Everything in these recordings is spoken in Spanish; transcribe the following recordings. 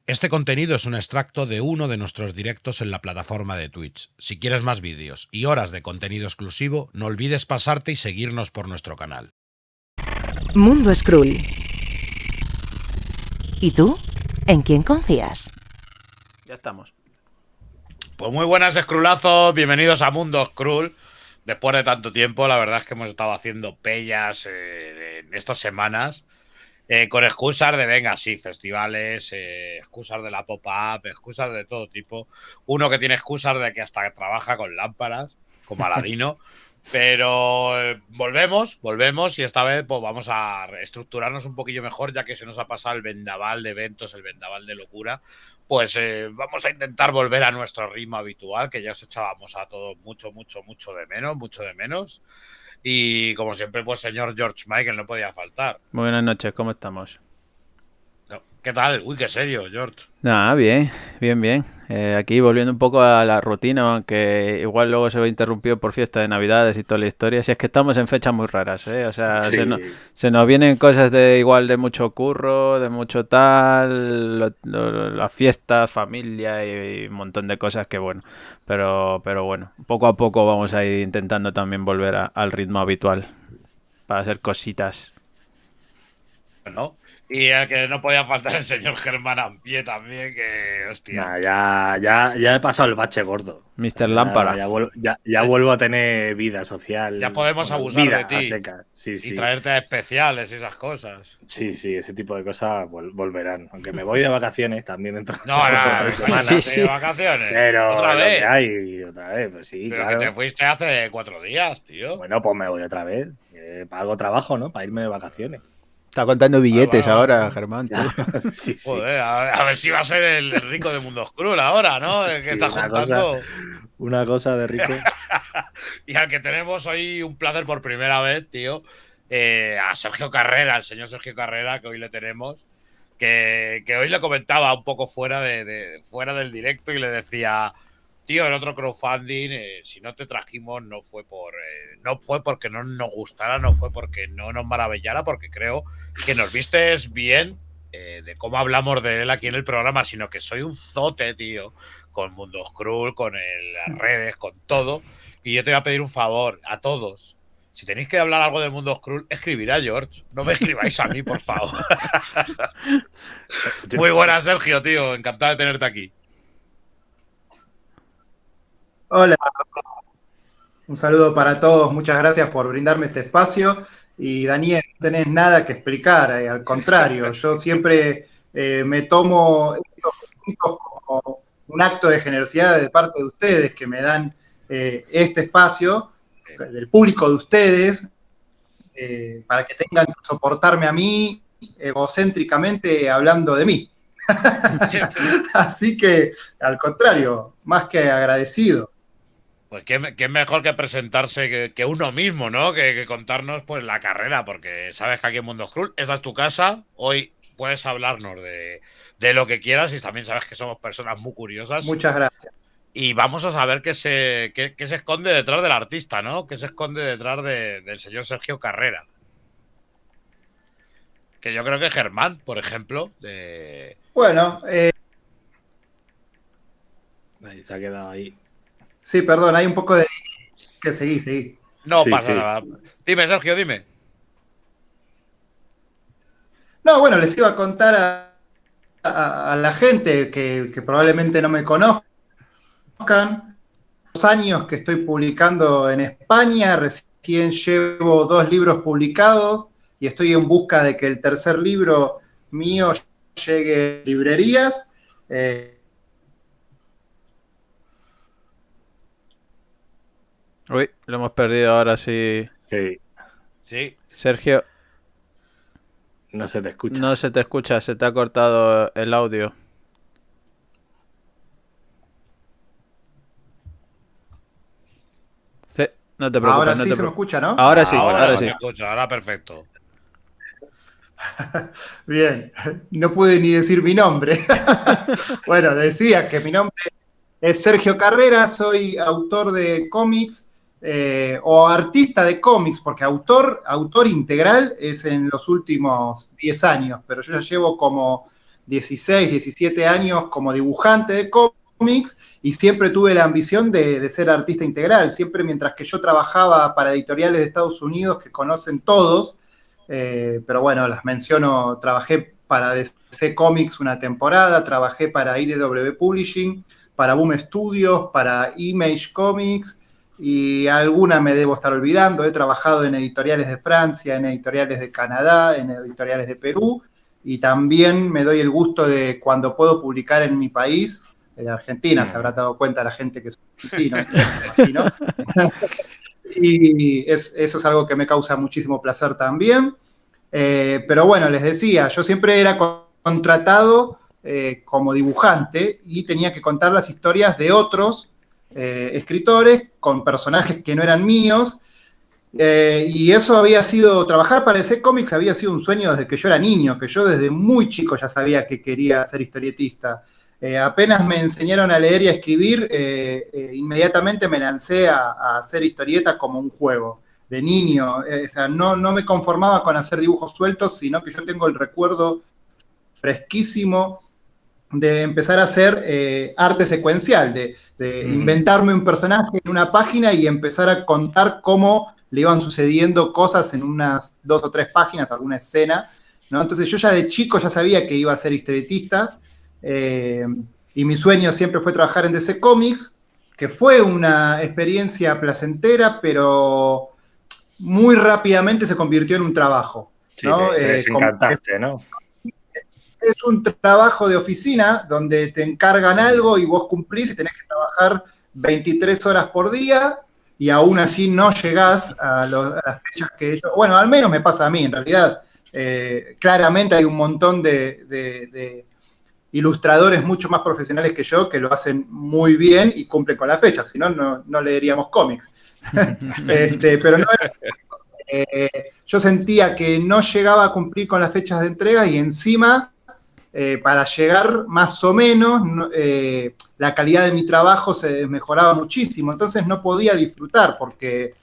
Este contenido es un extracto de uno de nuestros directos en la plataforma de Twitch. Si quieres más vídeos y horas de contenido exclusivo, no olvides pasarte y seguirnos por nuestro canal. Mundo Skrull. ¿Y tú? ¿En quién confías? Ya estamos. Pues muy buenas, Skrulazos. Bienvenidos a Mundo Skrull. Después de tanto tiempo, la verdad es que hemos estado haciendo pellas en estas semanas. Con excusas de, venga, sí, festivales, excusas de la pop-up, excusas de todo tipo. Uno que tiene excusas de que hasta trabaja con lámparas, como Aladino. Pero volvemos y esta vez pues vamos a estructurarnos un poquillo mejor, ya que se nos ha pasado el vendaval de eventos, el vendaval de locura. Pues vamos a intentar volver a nuestro ritmo habitual, que ya os echábamos a todos mucho de menos. Y como siempre, pues señor George Michael no podía faltar. Muy buenas noches, ¿cómo estamos? ¿Qué tal? Uy, qué serio, George. Nada, bien. Aquí volviendo un poco a la rutina, aunque igual luego se ve interrumpido por fiesta de Navidades y toda la historia. Si es que estamos en fechas muy raras, ¿eh? O sea, Sí. se nos vienen cosas de igual de mucho curro, de mucho tal, las fiestas, familia y un montón de cosas que bueno. Pero bueno, poco a poco vamos a ir intentando también volver al ritmo habitual para hacer cositas. ¿No? Y el que no podía faltar el señor Germán Ampié también, que hostia. Nah, ya he pasado el bache gordo. Mr. Lámpara. Ya vuelvo a tener vida social. Ya podemos bueno, abusar vida de ti. a secas. Sí, Y sí. traerte a especiales y esas cosas. Sí, ese tipo de cosas volverán. Aunque me voy de vacaciones también dentro No, de semanas. Sí. de vacaciones. Pero ¿Otra lo vez? que hay, otra vez, pues sí, Pero claro. que te fuiste hace 4 días, tío. Bueno, pues me voy otra vez. Pago trabajo, ¿no? Para irme de vacaciones. Está contando billetes Vale. ahora, Germán. Tú. Sí. Joder, a ver si va a ser el rico de Mundo Skrull ahora, ¿no? El que Sí, está juntando. Una cosa de rico. Y al que tenemos hoy un placer por primera vez, tío, a Sergio Carrera, el señor Sergio Carrera, que hoy le tenemos, que hoy le comentaba un poco fuera fuera del directo y le decía, tío, el otro crowdfunding, si no te trajimos no fue porque no nos gustara, no fue porque no nos maravillara, porque creo que nos vistes bien de cómo hablamos de él aquí en el programa, sino que soy un zote, tío, con Mundo Skrull, con las redes, con todo. Y yo te voy a pedir un favor a todos. Si tenéis que hablar algo de Mundo Skrull, escribir a George. No me escribáis a mí, por favor. Muy buenas, Sergio, tío. Encantado de tenerte aquí. Hola, un saludo para todos, muchas gracias por brindarme este espacio. Y Daniel, no tenés nada que explicar, al contrario, yo siempre me tomo estos momentos como un acto de generosidad de parte de ustedes que me dan este espacio, del público de ustedes, para que tengan que soportarme a mí egocéntricamente hablando de mí. Así que, al contrario, más que agradecido. Pues qué mejor que presentarse que uno mismo, ¿no? Que contarnos pues la carrera, porque sabes que aquí en Mundo Skrull esta es tu casa. Hoy puedes hablarnos de lo que quieras y también sabes que somos personas muy curiosas. Muchas gracias. Y vamos a saber qué se esconde detrás del artista, ¿no? ¿Qué se esconde detrás del señor Sergio Carrera? Que yo creo que Germán, por ejemplo, Bueno, Ahí se ha quedado ahí. sí, perdón, hay un poco de... que seguí. No Sí, pasa sí. nada. Dime, Sergio, dime. No, bueno, les iba a contar a la gente que probablemente no me conozcan. 2 años que estoy publicando en España, recién llevo 2 libros publicados y estoy en busca de que el tercer libro mío llegue a librerías. Uy, lo hemos perdido ahora sí. Sí. Sergio, No se te escucha. no se te escucha, se te ha cortado el audio. Sí, no te preocupes. Ahora no sí te se me preocupes. escucha, ¿no? Ahora sí, Ahora ahora se sí. escucha, ahora perfecto. Bien, no pude ni decir mi nombre. Bueno, decía que mi nombre es Sergio Carrera, soy autor de cómics o artista de cómics, porque autor integral es en los últimos 10 años, pero yo ya llevo como 16, 17 años como dibujante de cómics y siempre tuve la ambición de ser artista integral. Siempre mientras que yo trabajaba para editoriales de Estados Unidos que conocen todos, pero bueno, las menciono, trabajé para DC Comics una temporada, trabajé para IDW Publishing, para Boom Studios, para Image Comics, y alguna me debo estar olvidando. He trabajado en editoriales de Francia, en editoriales de Canadá, en editoriales de Perú, y también me doy el gusto de cuando puedo publicar en mi país, de Argentina, se habrá dado cuenta la gente que soy argentino, me imagino. Y eso es algo que me causa muchísimo placer también. Pero bueno, les decía, yo siempre era contratado como dibujante y tenía que contar las historias de otros escritores con personajes que no eran míos, y eso había sido, trabajar para DC Comics había sido un sueño desde que yo era niño, que yo desde muy chico ya sabía que quería ser historietista. Apenas me enseñaron a leer y a escribir, inmediatamente me lancé a hacer historieta como un juego. De niño, o sea, no me conformaba con hacer dibujos sueltos, sino que yo tengo el recuerdo fresquísimo de empezar a hacer arte secuencial, de inventarme un personaje en una página y empezar a contar cómo le iban sucediendo cosas en unas 2 o 3 páginas, alguna escena, ¿no? Entonces yo ya de chico ya sabía que iba a ser historietista, y mi sueño siempre fue trabajar en DC Comics, que fue una experiencia placentera, pero muy rápidamente se convirtió en un trabajo, ¿no? Sí, te desencantaste, ¿no? Es un trabajo de oficina donde te encargan algo y vos cumplís y tenés que trabajar 23 horas por día y aún así no llegás a las fechas que ellos... Bueno, al menos me pasa a mí, en realidad. Claramente hay un montón de ilustradores mucho más profesionales que yo que lo hacen muy bien y cumplen con las fechas, si no, no leeríamos cómics. Pero no yo sentía que no llegaba a cumplir con las fechas de entrega y encima, para llegar más o menos, la calidad de mi trabajo se mejoraba muchísimo, entonces no podía disfrutar porque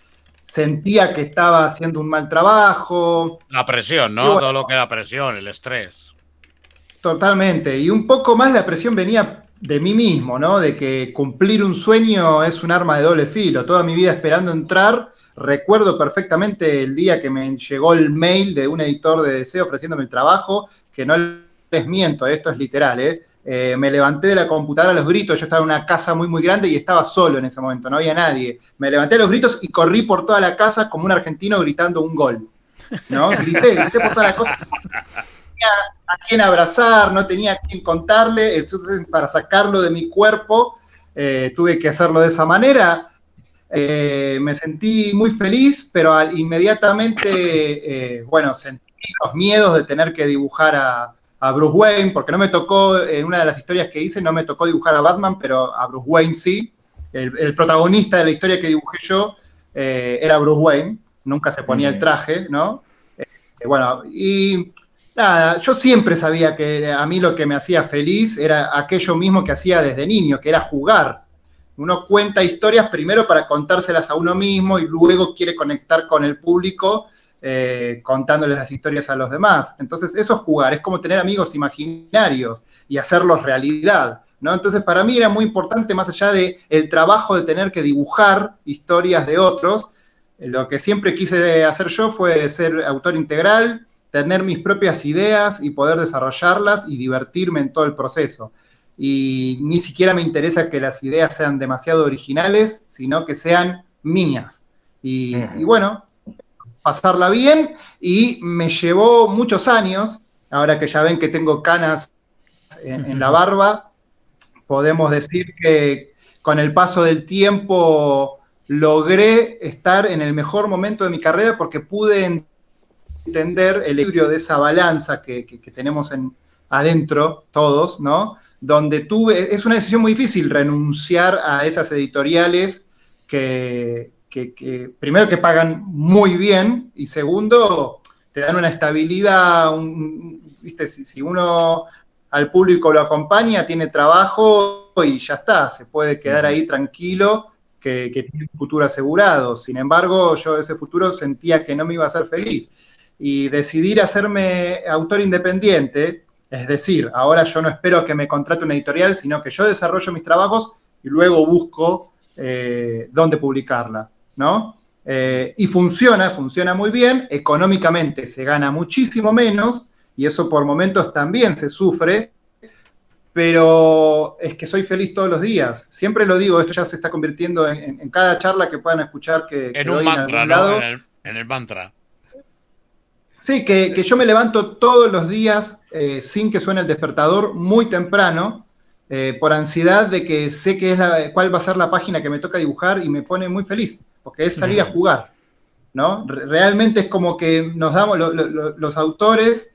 sentía que estaba haciendo un mal trabajo. La presión, ¿no? Bueno, todo lo que era presión, el estrés. Totalmente, y un poco más la presión venía de mí mismo, ¿no? De que cumplir un sueño es un arma de doble filo. Toda mi vida esperando entrar. Recuerdo perfectamente el día que me llegó el mail de un editor de DC ofreciéndome el trabajo, que no les miento, esto es literal, me levanté de la computadora a los gritos. Yo estaba en una casa muy, muy grande y estaba solo en ese momento, no había nadie. Me levanté a los gritos y corrí por toda la casa como un argentino gritando un gol, ¿no? Grité por toda la casa. A quién abrazar, no tenía a quién contarle, entonces para sacarlo de mi cuerpo tuve que hacerlo de esa manera. Me sentí muy feliz, pero inmediatamente, bueno, sentí los miedos de tener que dibujar a Bruce Wayne, porque no me tocó, en una de las historias que hice, no me tocó dibujar a Batman, pero a Bruce Wayne sí. El protagonista de la historia que dibujé yo era Bruce Wayne, nunca se ponía el traje, ¿no? Bueno, y... Nada, yo siempre sabía que a mí lo que me hacía feliz era aquello mismo que hacía desde niño, que era jugar. Uno cuenta historias primero para contárselas a uno mismo y luego quiere conectar con el público contándoles las historias a los demás. Entonces eso es jugar, es como tener amigos imaginarios y hacerlos realidad, ¿no? Entonces para mí era muy importante, más allá del trabajo de tener que dibujar historias de otros, lo que siempre quise hacer yo fue ser autor integral, tener mis propias ideas y poder desarrollarlas y divertirme en todo el proceso. Y ni siquiera me interesa que las ideas sean demasiado originales, sino que sean mías. Y bueno, pasarla bien, y me llevó muchos años, ahora que ya ven que tengo canas en la barba, podemos decir que con el paso del tiempo logré estar en el mejor momento de mi carrera porque pude entender el equilibrio de esa balanza que tenemos adentro todos, ¿no? Donde es una decisión muy difícil renunciar a esas editoriales que primero que pagan muy bien y segundo te dan una estabilidad, ¿viste? Si uno al público lo acompaña, tiene trabajo y ya está, se puede quedar ahí tranquilo que tiene un futuro asegurado. Sin embargo, yo ese futuro sentía que no me iba a hacer feliz. Y decidir hacerme autor independiente, Es decir, ahora yo no espero a que me contrate una editorial, sino que yo desarrollo mis trabajos y luego busco dónde publicarla, ¿no? Y funciona muy bien, económicamente se gana muchísimo menos, y eso por momentos también se sufre, pero es que soy feliz todos los días. Siempre lo digo, esto ya se está convirtiendo en cada charla que puedan escuchar que En doy un mantra, algún ¿no? lado. En el mantra. Sí, que yo me levanto todos los días sin que suene el despertador, muy temprano, por ansiedad de que sé que cuál va a ser la página que me toca dibujar y me pone muy feliz, porque es salir a jugar, ¿no? Realmente es como que nos damos, los autores,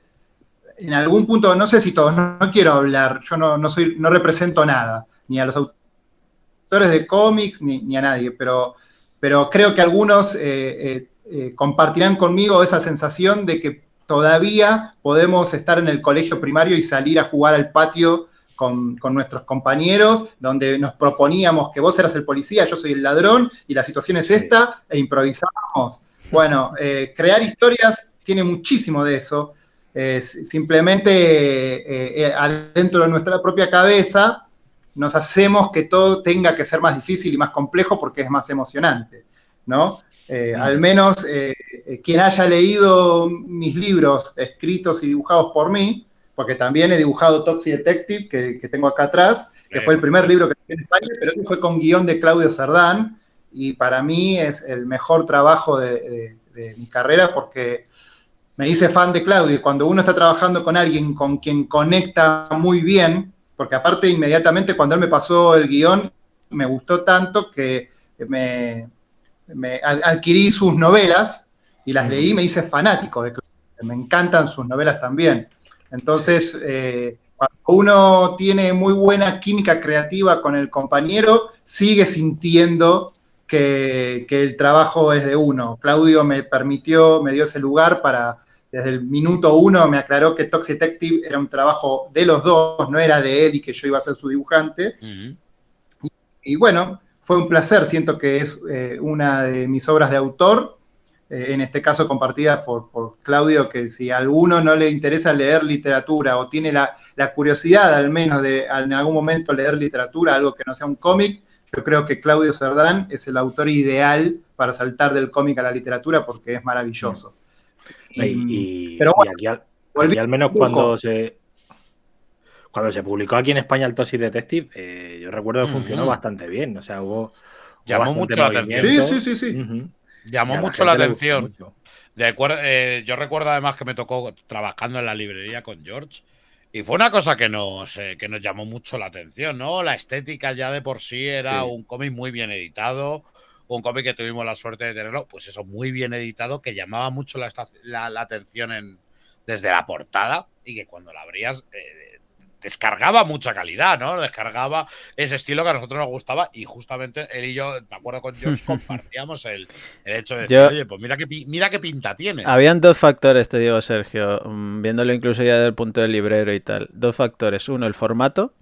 en algún punto, no sé si todos, no quiero hablar, yo no represento nada, ni a los autores de cómics, ni a nadie, pero creo que algunos compartirán conmigo esa sensación de que todavía podemos estar en el colegio primario y salir a jugar al patio con nuestros compañeros, donde nos proponíamos que vos eras el policía, yo soy el ladrón, y la situación es esta, e improvisábamos. Bueno, crear historias tiene muchísimo de eso. Simplemente adentro de nuestra propia cabeza nos hacemos que todo tenga que ser más difícil y más complejo porque es más emocionante, ¿no? Al menos quien haya leído mis libros escritos y dibujados por mí, porque también he dibujado Toxic Detective, que tengo acá atrás, que fue el primer libro que escribí en España, pero fue con guión de Claudio Cerdán, y para mí es el mejor trabajo de mi carrera porque me hice fan de Claudio, y cuando uno está trabajando con alguien con quien conecta muy bien, porque aparte inmediatamente cuando él me pasó el guión, me gustó tanto que me adquirí sus novelas y las leí y me hice fanático de Claudio. Me encantan sus novelas también. Entonces, cuando uno tiene muy buena química creativa con el compañero, sigue sintiendo que el trabajo es de uno. Claudio me dio ese lugar para, desde el minuto 1 me aclaró que Toxic Detective era un trabajo de los dos, no era de él y que yo iba a ser su dibujante. Y bueno, fue un placer, siento que es una de mis obras de autor, en este caso compartida por Claudio, que si a alguno no le interesa leer literatura o tiene la curiosidad al menos de en algún momento leer literatura, algo que no sea un cómic, yo creo que Claudio Cerdán es el autor ideal para saltar del cómic a la literatura porque es maravilloso. Pero bueno, y aquí al menos cuando se publicó aquí en España el Toxic Detective, yo recuerdo que funcionó bastante bien. O sea, llamó mucho la atención. Sí. Llamó mucho la atención. Yo recuerdo además que me tocó trabajando en la librería con George y fue una cosa que nos llamó mucho la atención, ¿no? La estética ya de por sí era un cómic muy bien editado, un cómic que tuvimos la suerte de tenerlo, pues eso, muy bien editado, que llamaba mucho la atención desde la portada y que cuando la abrías descargaba mucha calidad, ¿no? Descargaba ese estilo que a nosotros nos gustaba y justamente él y yo, me acuerdo con George, compartíamos el hecho de decir, oye, pues mira qué pinta tiene. Habían dos factores, te digo, Sergio, viéndolo incluso ya desde el punto del librero y tal. Dos factores. Uno, el formato,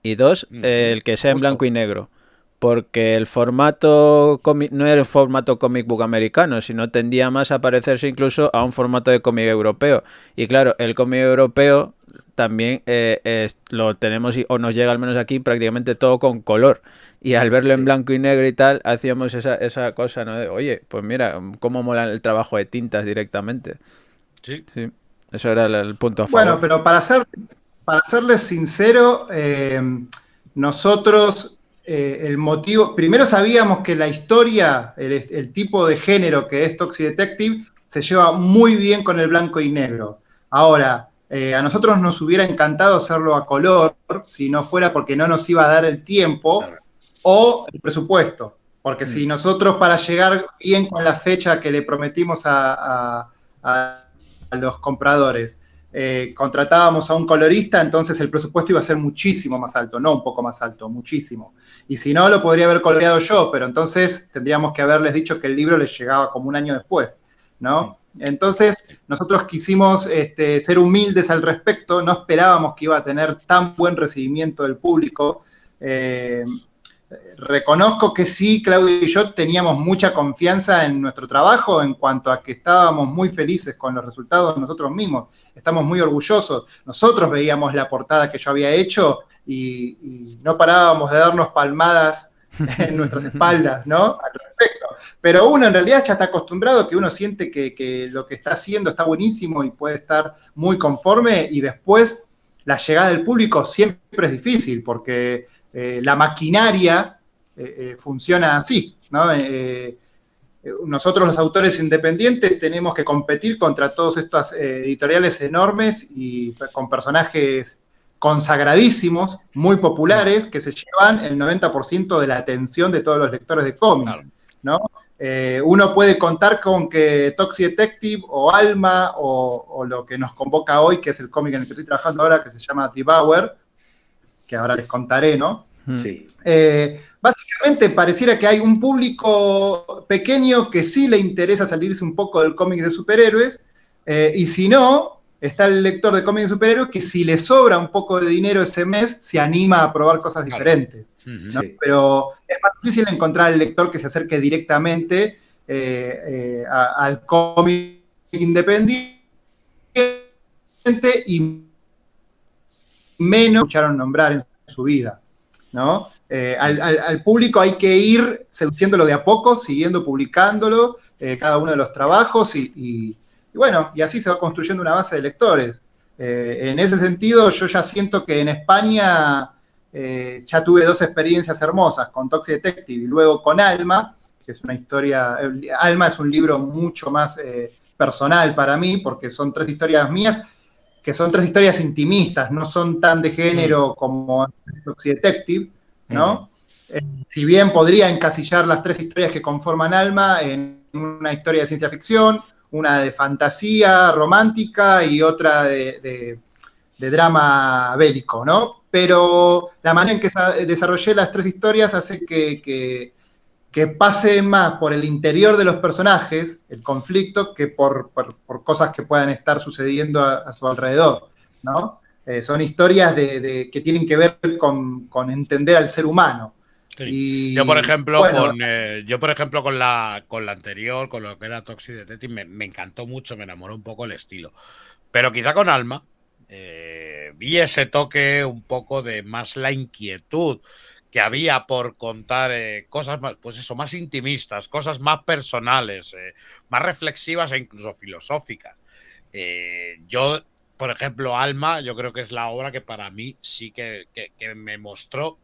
y dos, el que sea en blanco y negro. Porque el formato no era el formato comic book americano, sino tendía más a parecerse incluso a un formato de cómic europeo. Y claro, el cómic europeo también lo tenemos, o nos llega al menos aquí, prácticamente todo con color. Y al verlo en blanco y negro y tal, hacíamos esa cosa, ¿no? De, oye, pues mira, cómo mola el trabajo de tintas directamente. Sí. Eso era el punto a favor. Bueno, pero para serles sincero, nosotros... el motivo, primero sabíamos que la historia, el tipo de género que es Toxic Detective, se lleva muy bien con el blanco y negro. Ahora, a nosotros nos hubiera encantado hacerlo a color, si no fuera porque no nos iba a dar el tiempo o el presupuesto. Porque si nosotros, para llegar bien con la fecha que le prometimos a los compradores, contratábamos a un colorista, entonces el presupuesto iba a ser muchísimo más alto, no un poco más alto, muchísimo. Y si no, lo podría haber coloreado yo, pero entonces tendríamos que haberles dicho que el libro les llegaba como un año después, ¿no? Entonces, nosotros quisimos ser humildes al respecto, no esperábamos que iba a tener tan buen recibimiento del público, reconozco que sí, Claudio y yo teníamos mucha confianza en nuestro trabajo en cuanto a que estábamos muy felices con los resultados nosotros mismos, estamos muy orgullosos. Nosotros veíamos la portada que yo había hecho y no parábamos de darnos palmadas en nuestras espaldas, ¿no? Al respecto. Pero uno en realidad ya está acostumbrado, que uno siente que lo que está haciendo está buenísimo y puede estar muy conforme, y después la llegada del público siempre es difícil, porque la maquinaria funciona así, ¿no? Nosotros los autores independientes tenemos que competir contra todas estas editoriales enormes y con personajes consagradísimos, muy populares, que se llevan el 90% de la atención de todos los lectores de cómics, ¿no? Uno puede contar con que Toxic Detective o Alma o lo que nos convoca hoy, que es el cómic en el que estoy trabajando ahora, que se llama Devour, que ahora les contaré, ¿no? Sí. Básicamente pareciera que hay un público pequeño que sí le interesa salirse un poco del cómic de superhéroes, y si no, está el lector de cómics de superhéroes que si le sobra un poco de dinero ese mes, se anima a probar cosas diferentes, ¿no? Sí. Pero es más difícil encontrar el lector que se acerque directamente al cómic independiente, y menos escucharon nombrar en su vida, ¿no? Al público hay que ir seduciéndolo de a poco, siguiendo publicándolo, cada uno de los trabajos, y bueno, y así se va construyendo una base de lectores. En ese sentido, yo ya siento que en España ya tuve 2 experiencias hermosas, con Toxic Detective y luego con Alma, que es una historia. Alma es un libro mucho más personal para mí, porque son 3 historias mías, que son 3 historias intimistas, no son tan de género como Toxic Detective, ¿no? Si bien podría encasillar las 3 historias que conforman Alma en una historia de ciencia ficción, una de fantasía romántica y otra de drama bélico, ¿no? Pero la manera en que desarrollé las 3 historias hace que pase más por el interior de los personajes, el conflicto, que por cosas que puedan estar sucediendo a su alrededor, ¿no? Son historias que tienen que ver con entender al ser humano. Sí. Y, yo, por ejemplo, bueno, con la anterior, con lo que era Toxic Detective, me encantó mucho, me enamoró un poco el estilo. Pero quizá con Alma vi ese toque un poco de más la inquietud que había por contar cosas más, pues eso, más intimistas, cosas más personales, más reflexivas e incluso filosóficas. Yo, por ejemplo, Alma, yo creo que es la obra que para mí sí que me mostró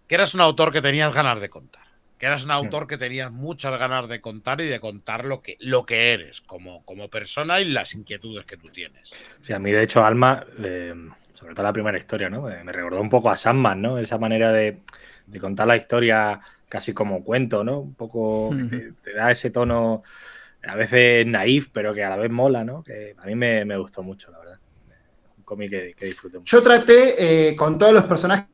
que eras un autor que tenías ganas de contar, que eras un autor que tenías muchas ganas de contar y de contar lo que eres como persona y las inquietudes que tú tienes. Sí, a mí de hecho Alma, sobre todo la primera historia, ¿no? Me recordó un poco a Sandman, ¿no? Esa manera de contar la historia casi como cuento, ¿no? Un poco te da ese tono a veces naif, pero que a la vez mola, ¿no? Que a mí me gustó mucho, la verdad. Un cómic que disfruté mucho. Yo traté con todos los personajes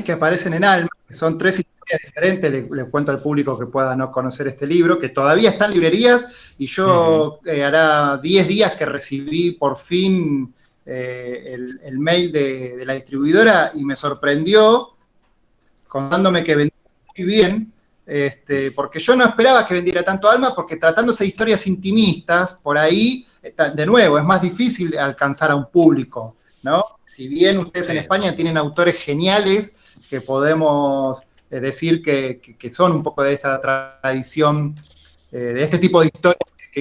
que aparecen en Alma, que son 3 historias diferentes, le cuento al público que pueda no conocer este libro, que todavía está en librerías, y yo hará 10 días que recibí por fin el mail de la distribuidora, y me sorprendió contándome que vendía muy bien, porque yo no esperaba que vendiera tanto Alma, porque tratándose de historias intimistas, por ahí, de nuevo, es más difícil alcanzar a un público, ¿no? Si bien ustedes en España tienen autores geniales que podemos decir que son un poco de esta tradición, de este tipo de historias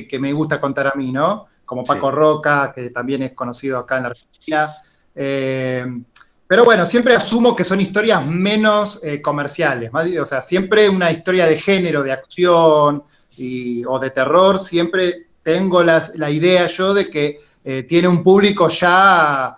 que me gusta contar a mí, ¿no? Como Paco Roca, que también es conocido acá en la Argentina. Pero bueno, siempre asumo que son historias menos comerciales, o sea, siempre una historia de género, de acción o de terror, siempre tengo la idea yo de que tiene un público ya...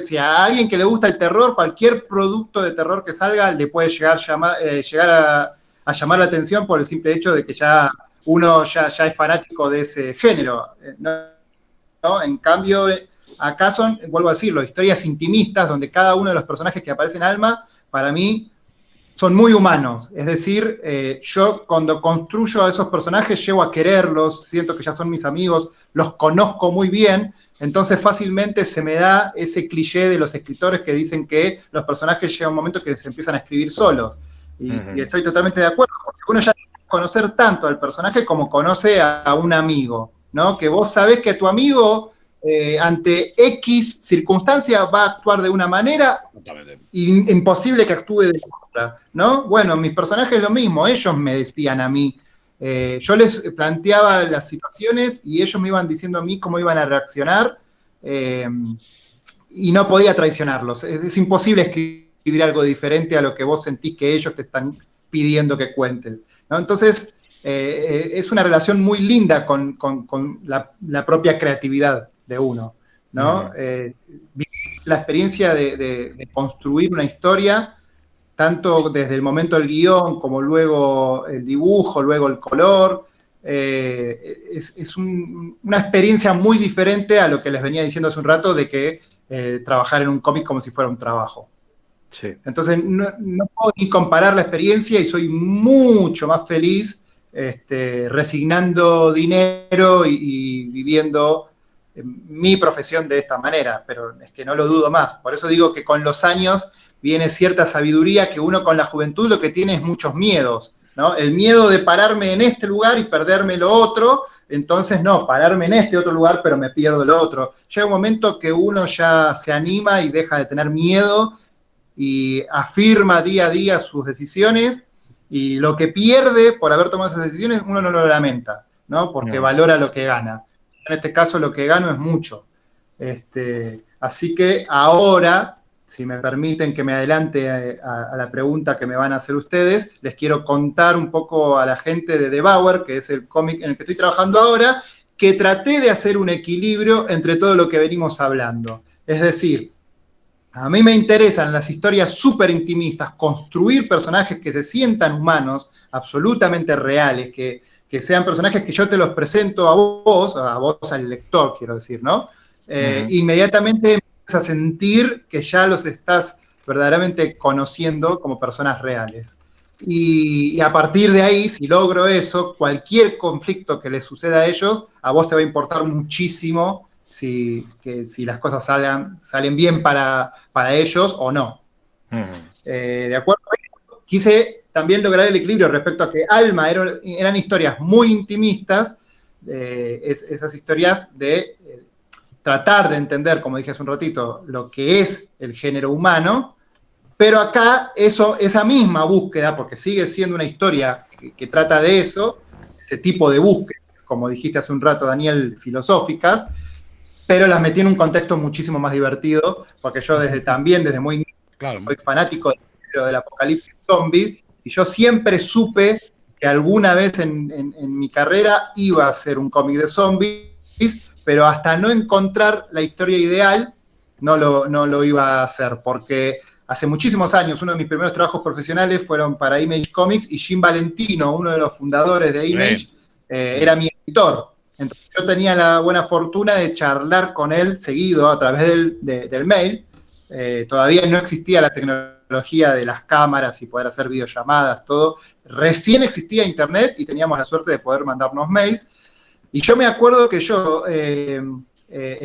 si a alguien que le gusta el terror, cualquier producto de terror que salga le puede llegar a llamar la atención por el simple hecho de que ya uno ya es fanático de ese género, ¿no? En cambio, acá son, vuelvo a decirlo, historias intimistas donde cada uno de los personajes que aparece en Alma, para mí, son muy humanos. Es decir, yo cuando construyo a esos personajes llego a quererlos, siento que ya son mis amigos, los conozco muy bien, Entonces fácilmente se me da ese cliché de los escritores que dicen que los personajes llega un momento que se empiezan a escribir solos. Y estoy totalmente de acuerdo, porque uno ya tiene que conocer tanto al personaje como conoce a un amigo, ¿no? Que vos sabés que tu amigo ante X circunstancia va a actuar de una manera y imposible que actúe de otra, ¿no? Bueno, mis personajes es lo mismo, ellos me decían a mí, yo les planteaba las situaciones y ellos me iban diciendo a mí cómo iban a reaccionar y no podía traicionarlos. Es imposible escribir algo diferente a lo que vos sentís que ellos te están pidiendo que cuentes, ¿no? Entonces, es una relación muy linda con la propia creatividad de uno, ¿no? La experiencia de construir una historia, tanto desde el momento del guión, como luego el dibujo, luego el color, es una experiencia muy diferente a lo que les venía diciendo hace un rato de que trabajar en un cómic como si fuera un trabajo. Sí. Entonces, no puedo ni comparar la experiencia y soy mucho más feliz resignando dinero y viviendo mi profesión de esta manera, pero es que no lo dudo más. Por eso digo que con los años viene cierta sabiduría que uno con la juventud lo que tiene es muchos miedos, ¿no? El miedo de pararme en este lugar y perderme lo otro, entonces no, pararme en este otro lugar pero me pierdo lo otro. Llega un momento que uno ya se anima y deja de tener miedo y afirma día a día sus decisiones y lo que pierde por haber tomado esas decisiones uno no lo lamenta, ¿no? Porque valora lo que gana. En este caso lo que gano es mucho. Así que ahora, si me permiten que me adelante a la pregunta que me van a hacer ustedes, les quiero contar un poco a la gente de Devour, que es el cómic en el que estoy trabajando ahora, que traté de hacer un equilibrio entre todo lo que venimos hablando. Es decir, a mí me interesan las historias súper intimistas, construir personajes que se sientan humanos, absolutamente reales, que sean personajes que yo te los presento a vos al lector, quiero decir, ¿no? Inmediatamente empiezas a sentir que ya los estás verdaderamente conociendo como personas reales. Y a partir de ahí, si logro eso, cualquier conflicto que les suceda a ellos, a vos te va a importar muchísimo si las cosas salen bien para ellos o no. ¿De acuerdo? Quise también lograr el equilibrio respecto a que Alma eran historias muy intimistas, esas historias de tratar de entender, como dije hace un ratito, lo que es el género humano, pero acá esa misma búsqueda, porque sigue siendo una historia que trata de eso, ese tipo de búsqueda, como dijiste hace un rato, Daniel, filosóficas, pero las metí en un contexto muchísimo más divertido, porque yo desde muy soy fanático del apocalipsis zombie, y yo siempre supe que alguna vez en mi carrera iba a ser un cómic de zombies, pero hasta no encontrar la historia ideal, no lo iba a hacer, porque hace muchísimos años, uno de mis primeros trabajos profesionales fueron para Image Comics, y Jim Valentino, uno de los fundadores de Image, era mi editor. Entonces yo tenía la buena fortuna de charlar con él seguido a través del mail. Todavía no existía la tecnología de las cámaras y poder hacer videollamadas, todo. Recién existía internet y teníamos la suerte de poder mandarnos mails. Y yo me acuerdo que yo en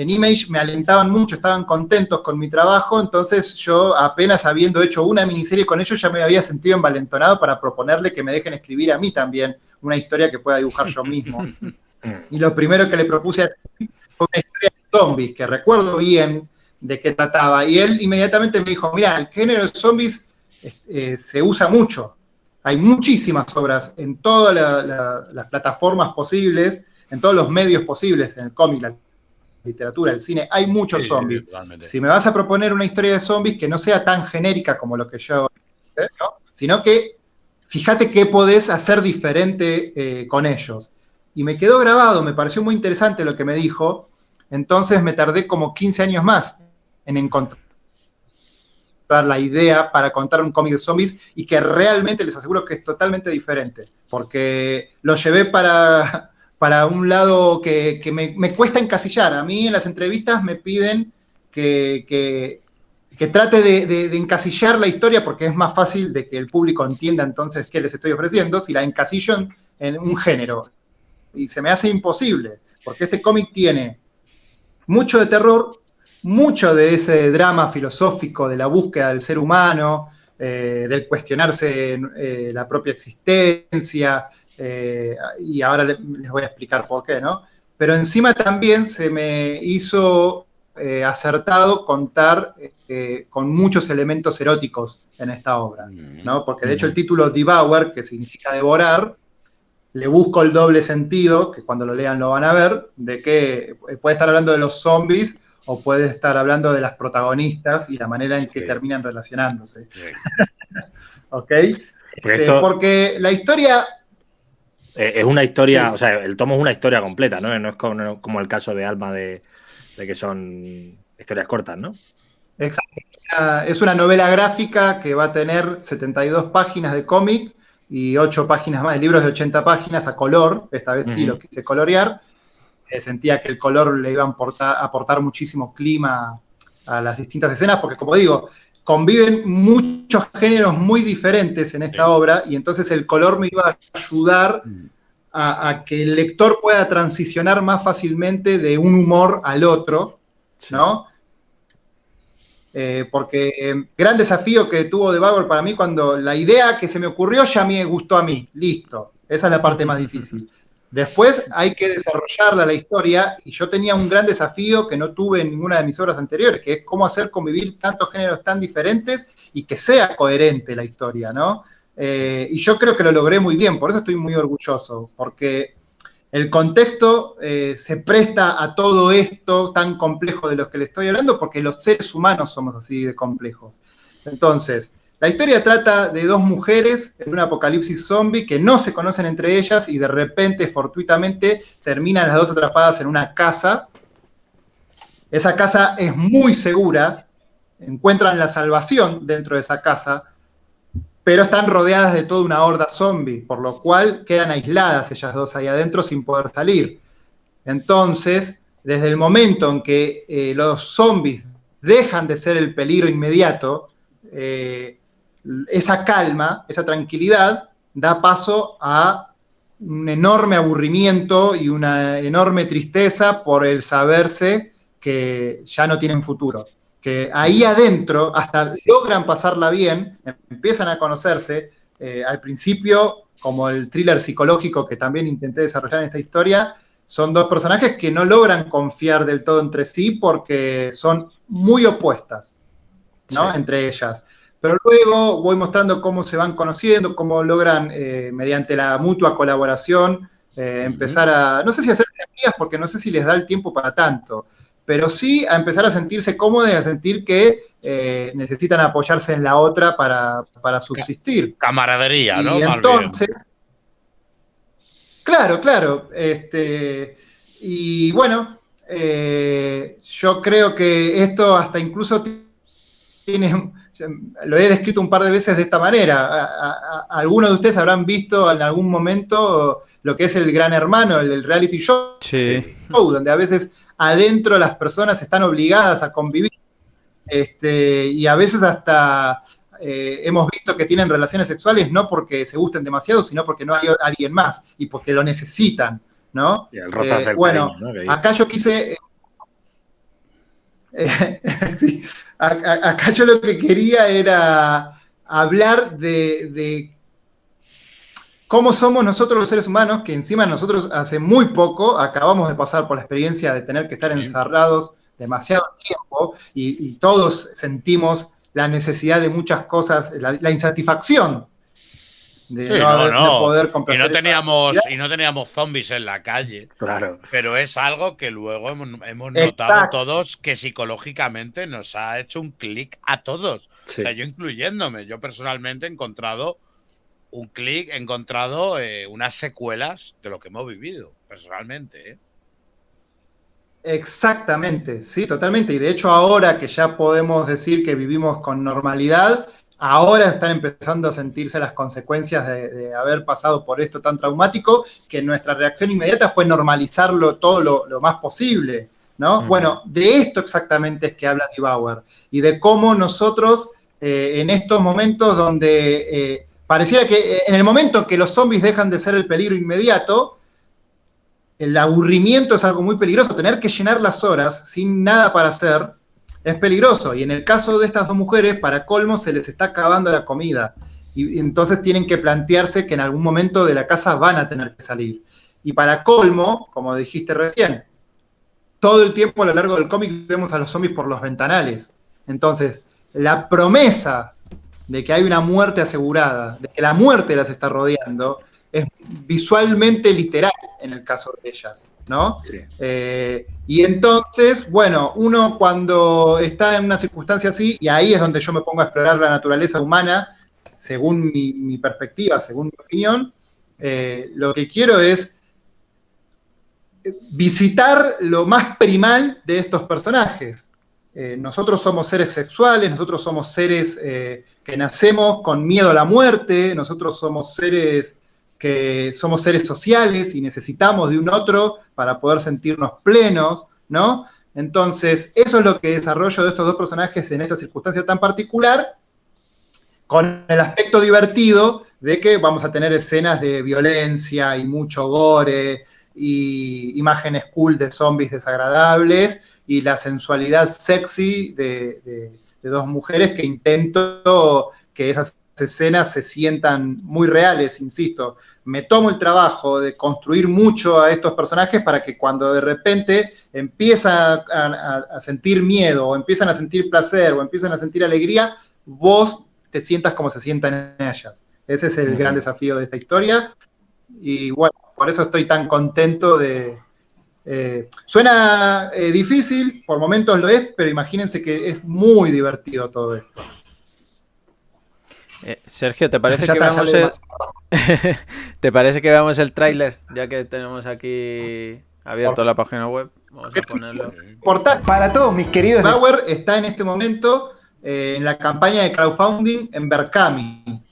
Image me alentaban mucho, estaban contentos con mi trabajo, entonces yo apenas habiendo hecho una miniserie con ellos ya me había sentido envalentonado para proponerle que me dejen escribir a mí también una historia que pueda dibujar yo mismo. Y lo primero que le propuse a él fue una historia de zombies, que recuerdo bien de qué trataba. Y él inmediatamente me dijo, mira, el género de zombies se usa mucho. Hay muchísimas obras en todas las plataformas posibles, en todos los medios posibles, en el cómic, la literatura, el cine, hay muchos zombies. Si me vas a proponer una historia de zombies que no sea tan genérica como lo que yo, ¿no? Sino que fíjate qué podés hacer diferente con ellos. Y me quedó grabado, me pareció muy interesante lo que me dijo, entonces me tardé como 15 años más en encontrar la idea para contar un cómic de zombies y que realmente les aseguro que es totalmente diferente, porque lo llevé para un lado que me cuesta encasillar. A mí en las entrevistas me piden que trate de encasillar la historia porque es más fácil de que el público entienda entonces qué les estoy ofreciendo si la encasillo en un género. Y se me hace imposible, porque este cómic tiene mucho de terror, mucho de ese drama filosófico de la búsqueda del ser humano, del cuestionarse la propia existencia, y ahora les voy a explicar por qué, ¿no? Pero encima también se me hizo acertado contar con muchos elementos eróticos en esta obra, ¿no? Porque de hecho el título Devour, que significa devorar, le busco el doble sentido, que cuando lo lean lo van a ver, de que puede estar hablando de los zombies o puede estar hablando de las protagonistas y la manera en que terminan relacionándose. ¿Ok? Porque la historia... es una historia, o sea, el tomo es una historia completa, ¿no? No es como el caso de Alma de que son historias cortas, ¿no? Exacto. Es una novela gráfica que va a tener 72 páginas de cómic y 8 páginas más, libros de 80 páginas a color. Esta vez sí lo quise colorear. Sentía que el color le iba a aportar muchísimo clima a las distintas escenas, porque como digo, conviven muchos géneros muy diferentes en esta obra, y entonces el color me iba a ayudar a que el lector pueda transicionar más fácilmente de un humor al otro, ¿no? Porque gran desafío que tuvo Devour para mí, cuando la idea que se me ocurrió ya me gustó a mí, listo, esa es la parte más difícil. Después hay que desarrollarla la historia, y yo tenía un gran desafío que no tuve en ninguna de mis obras anteriores, que es cómo hacer convivir tantos géneros tan diferentes y que sea coherente la historia, ¿no? Y yo creo que lo logré muy bien, por eso estoy muy orgulloso, porque el contexto se presta a todo esto tan complejo de los que le estoy hablando, porque los seres humanos somos así de complejos. Entonces, la historia trata de dos mujeres en un apocalipsis zombie que no se conocen entre ellas y de repente, fortuitamente, terminan las dos atrapadas en una casa. Esa casa es muy segura, encuentran la salvación dentro de esa casa, pero están rodeadas de toda una horda zombie, por lo cual quedan aisladas ellas dos ahí adentro sin poder salir. Entonces, desde el momento en que los zombies dejan de ser el peligro inmediato, esa calma, esa tranquilidad, da paso a un enorme aburrimiento y una enorme tristeza por el saberse que ya no tienen futuro. Que ahí adentro hasta logran pasarla bien, empiezan a conocerse. Al principio, como el thriller psicológico que también intenté desarrollar en esta historia, son dos personajes que no logran confiar del todo entre sí porque son muy opuestas, ¿no? Sí. Entre ellas. Pero luego voy mostrando cómo se van conociendo, cómo logran, mediante la mutua colaboración, empezar a, no sé si hacer terapias, porque no sé si les da el tiempo para tanto, pero sí a empezar a sentirse cómodos y a sentir que necesitan apoyarse en la otra para subsistir. Camaradería, ¿no? Y entonces, claro. Y bueno, yo creo que esto hasta incluso tiene... Lo he descrito un par de veces de esta manera. Algunos de ustedes habrán visto en algún momento lo que es el Gran Hermano, el reality show, donde a veces adentro las personas están obligadas a convivir, y a veces hasta hemos visto que tienen relaciones sexuales no porque se gusten demasiado, sino porque no hay alguien más y porque lo necesitan, ¿no? Y el roce bueno, cariño, ¿no? Acá yo quise... sí, acá yo lo que quería era hablar de cómo somos nosotros los seres humanos, que encima nosotros hace muy poco acabamos de pasar por la experiencia de tener que estar encerrados demasiado tiempo y todos sentimos la necesidad de muchas cosas, la insatisfacción de no poder comprar. Y no teníamos zombies en la calle. Claro. Pero es algo que luego hemos notado todos que psicológicamente nos ha hecho un clic a todos. Sí. O sea, yo incluyéndome, yo personalmente he encontrado un clic, he encontrado unas secuelas de lo que hemos vivido, personalmente. Exactamente, sí, totalmente. Y de hecho ahora que ya podemos decir que vivimos con normalidad, ahora están empezando a sentirse las consecuencias de haber pasado por esto tan traumático, que nuestra reacción inmediata fue normalizarlo todo lo más posible, ¿no? Bueno, de esto exactamente es que habla Devour, y de cómo nosotros en estos momentos donde pareciera que en el momento que los zombies dejan de ser el peligro inmediato, el aburrimiento es algo muy peligroso. Tener que llenar las horas sin nada para hacer es peligroso. Y en el caso de estas dos mujeres, para colmo, se les está acabando la comida. Y entonces tienen que plantearse que en algún momento de la casa van a tener que salir. Y para colmo, como dijiste recién, todo el tiempo a lo largo del cómic vemos a los zombies por los ventanales. Entonces, la promesa de que hay una muerte asegurada, de que la muerte las está rodeando, es visualmente literal en el caso de ellas, ¿no? Sí. Y entonces, bueno, uno cuando está en una circunstancia así, y ahí es donde yo me pongo a explorar la naturaleza humana, según mi perspectiva, según mi opinión, lo que quiero es visitar lo más primal de estos personajes. Nosotros somos seres sexuales, nosotros somos seres que nacemos con miedo a la muerte, nosotros somos seres que somos seres sociales y necesitamos de un otro para poder sentirnos plenos, ¿no? Entonces, eso es lo que desarrollo de estos dos personajes en esta circunstancia tan particular, con el aspecto divertido de que vamos a tener escenas de violencia y mucho gore y imágenes cool de zombies desagradables y la sensualidad sexy de dos mujeres que intento que esas escenas se sientan muy reales, insisto. Me tomo el trabajo de construir mucho a estos personajes para que cuando de repente empiezan a sentir miedo, o empiezan a sentir placer, o empiezan a sentir alegría, vos te sientas como se sientan ellas. Ese es el gran desafío de esta historia. Y bueno, por eso estoy tan contento de... suena difícil, por momentos lo es, pero imagínense que es muy divertido todo esto. Sergio, ¿te parece que veamos ¿te parece que veamos el tráiler? Ya que tenemos aquí abierto la página web. Vamos a ponerlo. Para todos mis queridos, Bauer está en este momento en la campaña de crowdfunding en Berkami.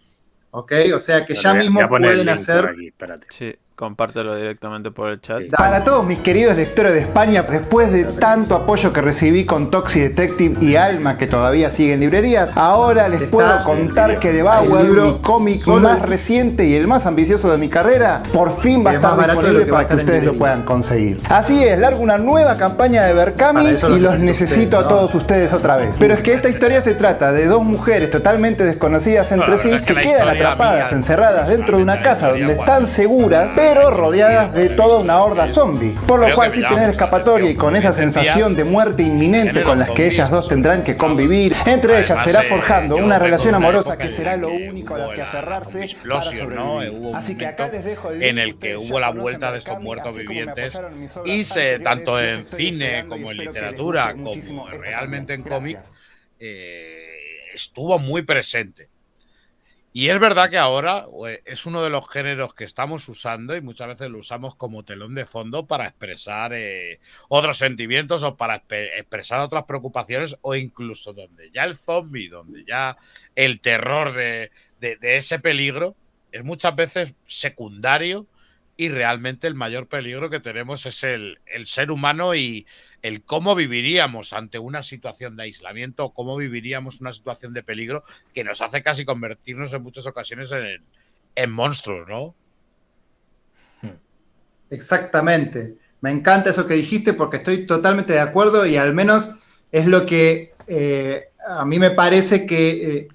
¿Ok? O sea que ya mismo pueden hacer... Aquí, sí, compártelo directamente por el chat. Para todos mis queridos lectores de España, después de tanto apoyo que recibí con Toxi Detective y Alma, que todavía sigue en librerías, ahora les puedo contar que The Bauer, mi cómic más reciente y el más ambicioso de mi carrera, por fin va a estar disponible para que ustedes lo puedan conseguir. Así es, largo una nueva campaña de Berkami y los necesito a todos ustedes otra vez. Pero es que esta historia se trata de dos mujeres totalmente desconocidas entre sí que quedan atrapadas, encerradas dentro de una casa donde están seguras, pero rodeadas de toda una horda zombie. Por lo cual, sin tener escapatoria y con esa sensación de muerte inminente con las que ellas dos tendrán que convivir, entre ellas será forjando una relación amorosa que será lo único a lo que aferrarse para sobrevivir. Así que acá les dejo el link en el que hubo la vuelta de estos muertos vivientes y tanto en cine como en literatura como realmente en cómic estuvo muy presente. Y es verdad que ahora es uno de los géneros que estamos usando y muchas veces lo usamos como telón de fondo para expresar otros sentimientos o para expresar otras preocupaciones o incluso donde ya el zombie, donde ya el terror de ese peligro es muchas veces secundario y realmente el mayor peligro que tenemos es el ser humano y el cómo viviríamos ante una situación de aislamiento o cómo viviríamos una situación de peligro que nos hace casi convertirnos en muchas ocasiones en monstruos, ¿no? Exactamente. Me encanta eso que dijiste porque estoy totalmente de acuerdo y al menos es lo que a mí me parece que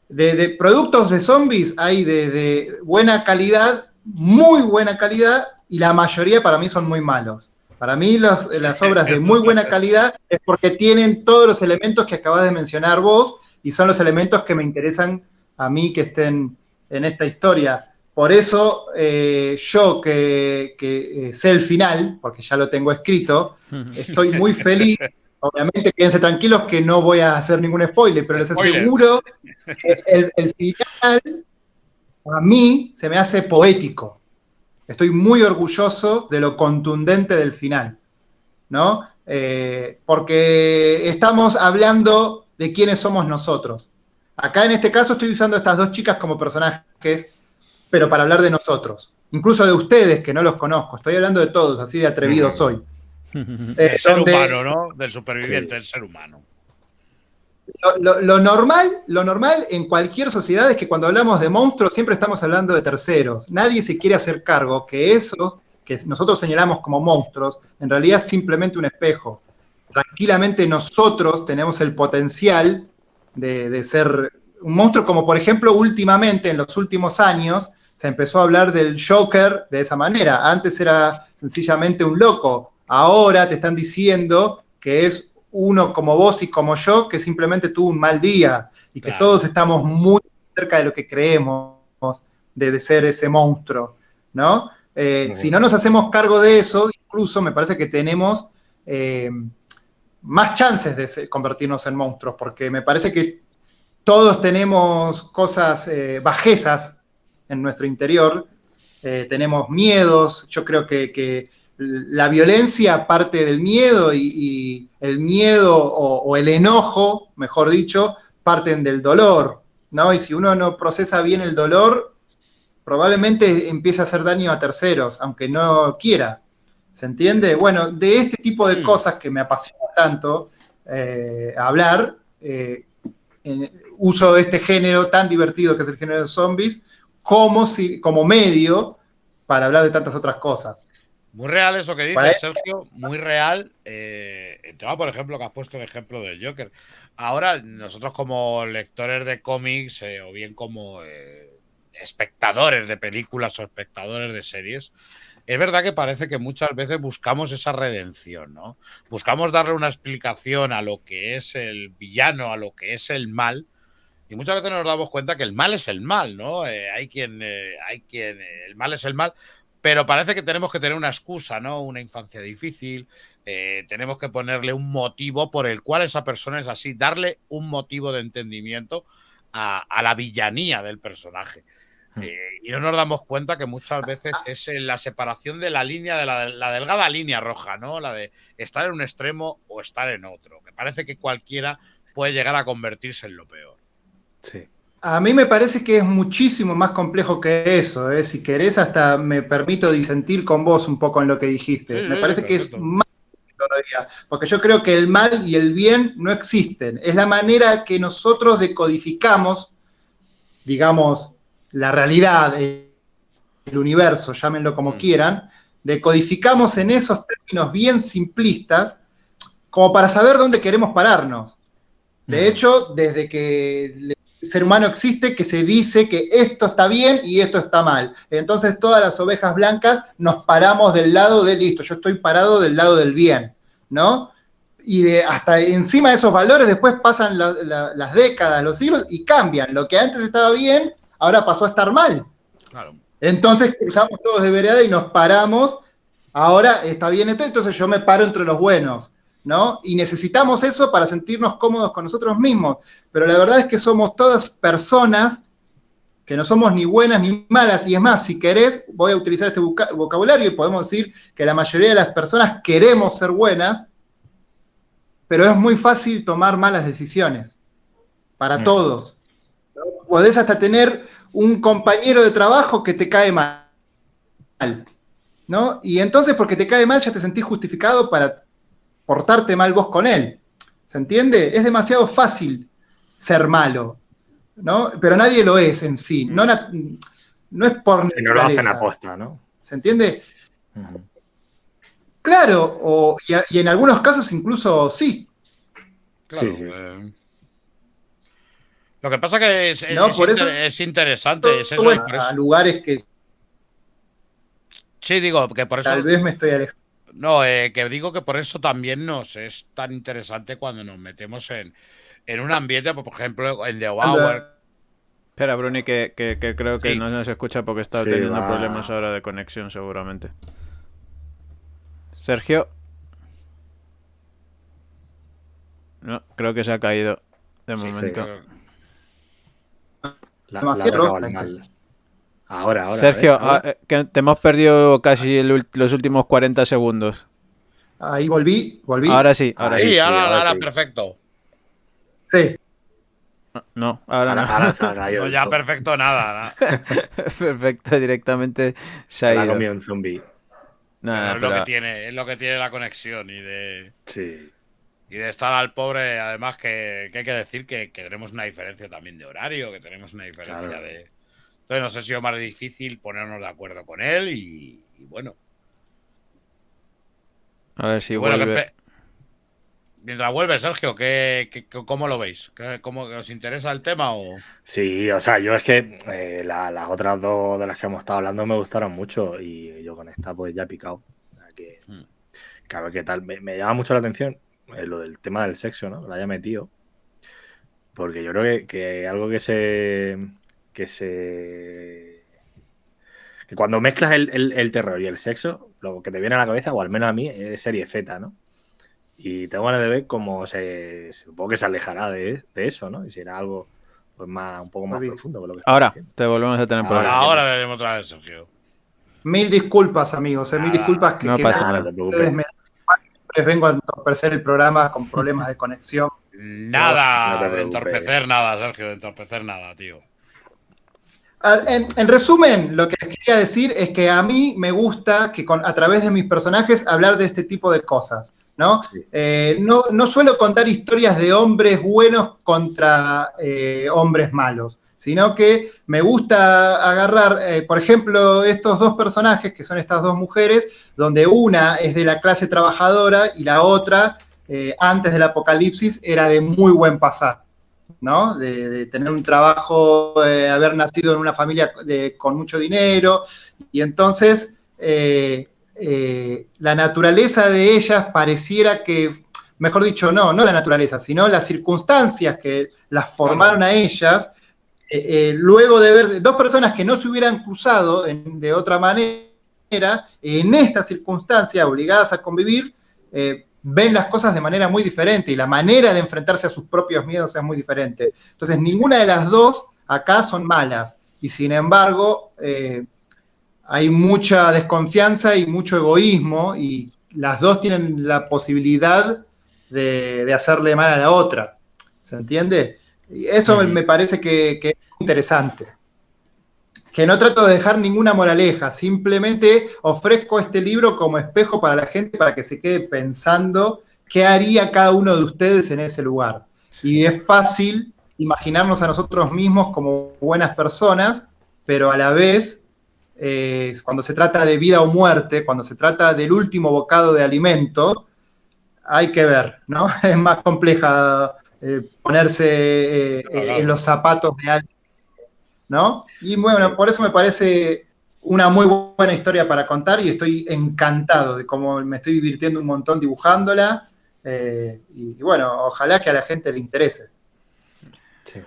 de productos de zombies hay de buena calidad, muy buena calidad, y la mayoría para mí son muy malos. Para mí las obras de muy buena calidad es porque tienen todos los elementos que acabas de mencionar vos y son los elementos que me interesan a mí que estén en esta historia. Por eso yo que sé el final, porque ya lo tengo escrito, estoy muy feliz. Obviamente quédense tranquilos que no voy a hacer ningún spoiler, pero les aseguro que el final a mí se me hace poético. Estoy muy orgulloso de lo contundente del final, ¿no? Porque estamos hablando de quiénes somos nosotros. Acá en este caso estoy usando a estas dos chicas como personajes, pero para hablar de nosotros. Incluso de ustedes, que no los conozco. Estoy hablando de todos, así de atrevido soy. El ser humano, ¿no? Del superviviente, del ser humano. Lo normal en cualquier sociedad es que cuando hablamos de monstruos siempre estamos hablando de terceros. Nadie se quiere hacer cargo que esos que nosotros señalamos como monstruos, en realidad es simplemente un espejo. Tranquilamente nosotros tenemos el potencial de ser un monstruo, como por ejemplo últimamente, en los últimos años, se empezó a hablar del Joker de esa manera. Antes era sencillamente un loco, ahora te están diciendo que es uno como vos y como yo, que simplemente tuvo un mal día, y que todos estamos muy cerca de lo que creemos de ser ese monstruo, ¿no? Si no nos hacemos cargo de eso, incluso me parece que tenemos más chances de convertirnos en monstruos, porque me parece que todos tenemos cosas, bajezas en nuestro interior, tenemos miedos, yo creo que la violencia parte del miedo y el miedo o el enojo, mejor dicho, parten del dolor, ¿no? Y si uno no procesa bien el dolor, probablemente empiece a hacer daño a terceros, aunque no quiera. ¿Se entiende? Bueno, de este tipo de cosas que me apasiona tanto hablar, uso este género tan divertido que es el género de zombies como medio para hablar de tantas otras cosas. Muy real eso que dices, Sergio, muy real. El tema, por ejemplo, que has puesto el ejemplo del Joker. Ahora, nosotros como lectores de cómics o bien como espectadores de películas o espectadores de series, es verdad que parece que muchas veces buscamos esa redención, ¿no? Buscamos darle una explicación a lo que es el villano, a lo que es el mal, y muchas veces nos damos cuenta que el mal es el mal, ¿no? Hay quien, el mal es el mal, pero parece que tenemos que tener una excusa, ¿no? Una infancia difícil, tenemos que ponerle un motivo por el cual esa persona es así, darle un motivo de entendimiento a la villanía del personaje. Y no nos damos cuenta que muchas veces es la separación de la línea, de la delgada línea roja, ¿no? La de estar en un extremo o estar en otro, que parece que cualquiera puede llegar a convertirse en lo peor. Sí. A mí me parece que es muchísimo más complejo que eso, ¿eh? Si querés, hasta me permito disentir con vos un poco en lo que dijiste. Sí, Me parece perfecto. que es más todavía, porque yo creo que el mal y el bien no existen. Es la manera que nosotros decodificamos, digamos, la realidad, el universo, llámenlo como quieran, decodificamos en esos términos bien simplistas como para saber dónde queremos pararnos. De hecho, desde que el ser humano existe, que se dice que esto está bien y esto está mal. Entonces todas las ovejas blancas nos paramos del lado de listo, yo estoy parado del lado del bien, ¿no? Y hasta encima de esos valores después pasan las décadas, los siglos y cambian. Lo que antes estaba bien, ahora pasó a estar mal. Claro. Entonces cruzamos todos de vereda y nos paramos, ahora está bien esto, entonces yo me paro entre los buenos, ¿no? Y necesitamos eso para sentirnos cómodos con nosotros mismos, pero la verdad es que somos todas personas que no somos ni buenas ni malas, y es más, si querés, voy a utilizar este vocabulario y podemos decir que la mayoría de las personas queremos ser buenas, pero es muy fácil tomar malas decisiones, para todos. Podés hasta tener un compañero de trabajo que te cae mal, ¿no? Y entonces, porque te cae mal, ya te sentís justificado para portarte mal vos con él. ¿Se entiende? Es demasiado fácil ser malo, ¿no? Pero nadie lo es en sí. No es por Si no lo hacen aposta, ¿no? ¿Se entiende? Claro, y en algunos casos incluso sí. Claro. Sí. Lo que pasa que es interesante. Es eso, bueno, por eso. A lugares que sí, digo que por eso. Tal vez me estoy alejando. No, que digo que por eso también nos es tan interesante cuando nos metemos en un ambiente, por ejemplo, en The Hour. Espera, Bruni, que creo que no se escucha porque está teniendo problemas ahora de conexión, seguramente. Sergio. No, creo que se ha caído de momento. Ahora. Sergio, que te hemos perdido casi los últimos 40 segundos. Ahí volví. Ahora sí. Ahora perfecto. Sí. No, ahora no. No, ya perfecto, nada. Perfecto, directamente se ha ido. Un zombie. Nada, es lo que tiene la conexión y de estar al pobre. Además que hay que decir que tenemos una diferencia también de horario, que tenemos una diferencia de... Entonces no sé si es más difícil ponernos de acuerdo con él y bueno, A ver si Y bueno, vuelve. mientras vuelve, Sergio, ¿cómo lo veis? ¿Cómo os interesa el tema o...? Sí, o sea, yo es que las otras dos de las que hemos estado hablando me gustaron mucho y yo con esta pues ya he picado. O sea, que a ver qué tal. Me llama mucho la atención lo del tema del sexo, ¿no? Lo haya metido. Porque yo creo que algo que cuando mezclas el terror y el sexo, lo que te viene a la cabeza, o al menos a mí, es serie Z, ¿no? Y tengo ganas de ver cómo supongo que se alejará de eso, ¿no? Y será algo pues un poco más profundo con lo que estás Ahora, diciendo. te volvemos a tener por aquí. Ahora veremos otra vez, Sergio. Mil disculpas, amigos, mil disculpas no pasa nada. No te ustedes preocupes. les vengo a entorpecer el programa con problemas de conexión. Nada No te de preocupes. entorpecer nada, Sergio, de entorpecer nada, tío. En resumen, lo que les quería decir es que a mí me gusta que a través de mis personajes hablar de este tipo de cosas, ¿no? Sí. No suelo contar historias de hombres buenos contra hombres malos, sino que me gusta agarrar, por ejemplo, estos dos personajes, que son estas dos mujeres, donde una es de la clase trabajadora y la otra, antes del apocalipsis, era de muy buen pasar. ¿no? De tener un trabajo, haber nacido en una familia con mucho dinero, y entonces la naturaleza de ellas pareciera que, mejor dicho, no la naturaleza, sino las circunstancias que las formaron a ellas, luego de ver dos personas que no se hubieran cruzado de otra manera, en esta circunstancia, obligadas a convivir, ven las cosas de manera muy diferente y la manera de enfrentarse a sus propios miedos es muy diferente. Entonces, ninguna de las dos acá son malas y sin embargo hay mucha desconfianza y mucho egoísmo y las dos tienen la posibilidad de hacerle mal a la otra. ¿Se entiende? Y eso me parece que es interesante. Que no trato de dejar ninguna moraleja, simplemente ofrezco este libro como espejo para la gente para que se quede pensando qué haría cada uno de ustedes en ese lugar. Y es fácil imaginarnos a nosotros mismos como buenas personas, pero a la vez, cuando se trata de vida o muerte, cuando se trata del último bocado de alimento, hay que ver, ¿no? Es más compleja ponerse en los zapatos de alguien, ¿no? Y bueno, por eso me parece una muy buena historia para contar y estoy encantado de cómo me estoy divirtiendo un montón dibujándola y bueno, ojalá que a la gente le interese. Sí.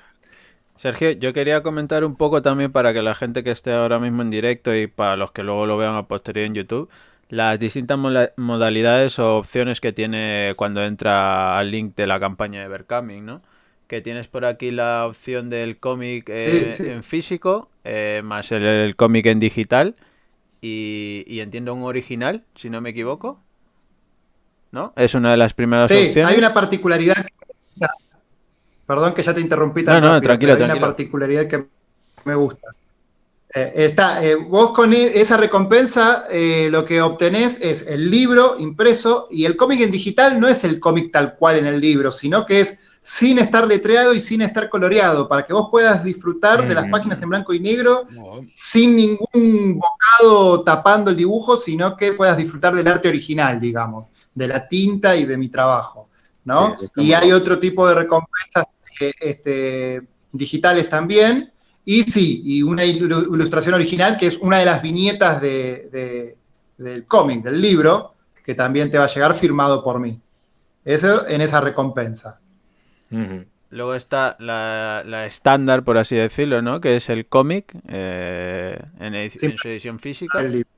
Sergio, yo quería comentar un poco también para que la gente que esté ahora mismo en directo y para los que luego lo vean a posteriori en YouTube, las distintas modalidades o opciones que tiene cuando entra al link de la campaña de Berkami, ¿no? Que tienes por aquí la opción del cómic en físico, más el cómic en digital y entiendo un original, si no me equivoco, ¿no? Es una de las primeras opciones. Hay una particularidad. Perdón que ya te interrumpí tan rápido, tranquilo, pero hay una particularidad que me gusta. Vos con esa recompensa lo que obtenés es el libro impreso y el cómic en digital no es el cómic tal cual en el libro, sino que es sin estar letreado y sin estar coloreado, para que vos puedas disfrutar de las páginas en blanco y negro sin ningún bocado tapando el dibujo, sino que puedas disfrutar del arte original, digamos, de la tinta y de mi trabajo, ¿no? Sí, y hay otro tipo de recompensas digitales también. Y sí, y una ilustración original que es una de las viñetas del cómic, del libro, que también te va a llegar firmado por mí. Eso en esa recompensa. Luego está la estándar, por así decirlo, ¿no? Que es el cómic en su edición física. El libro.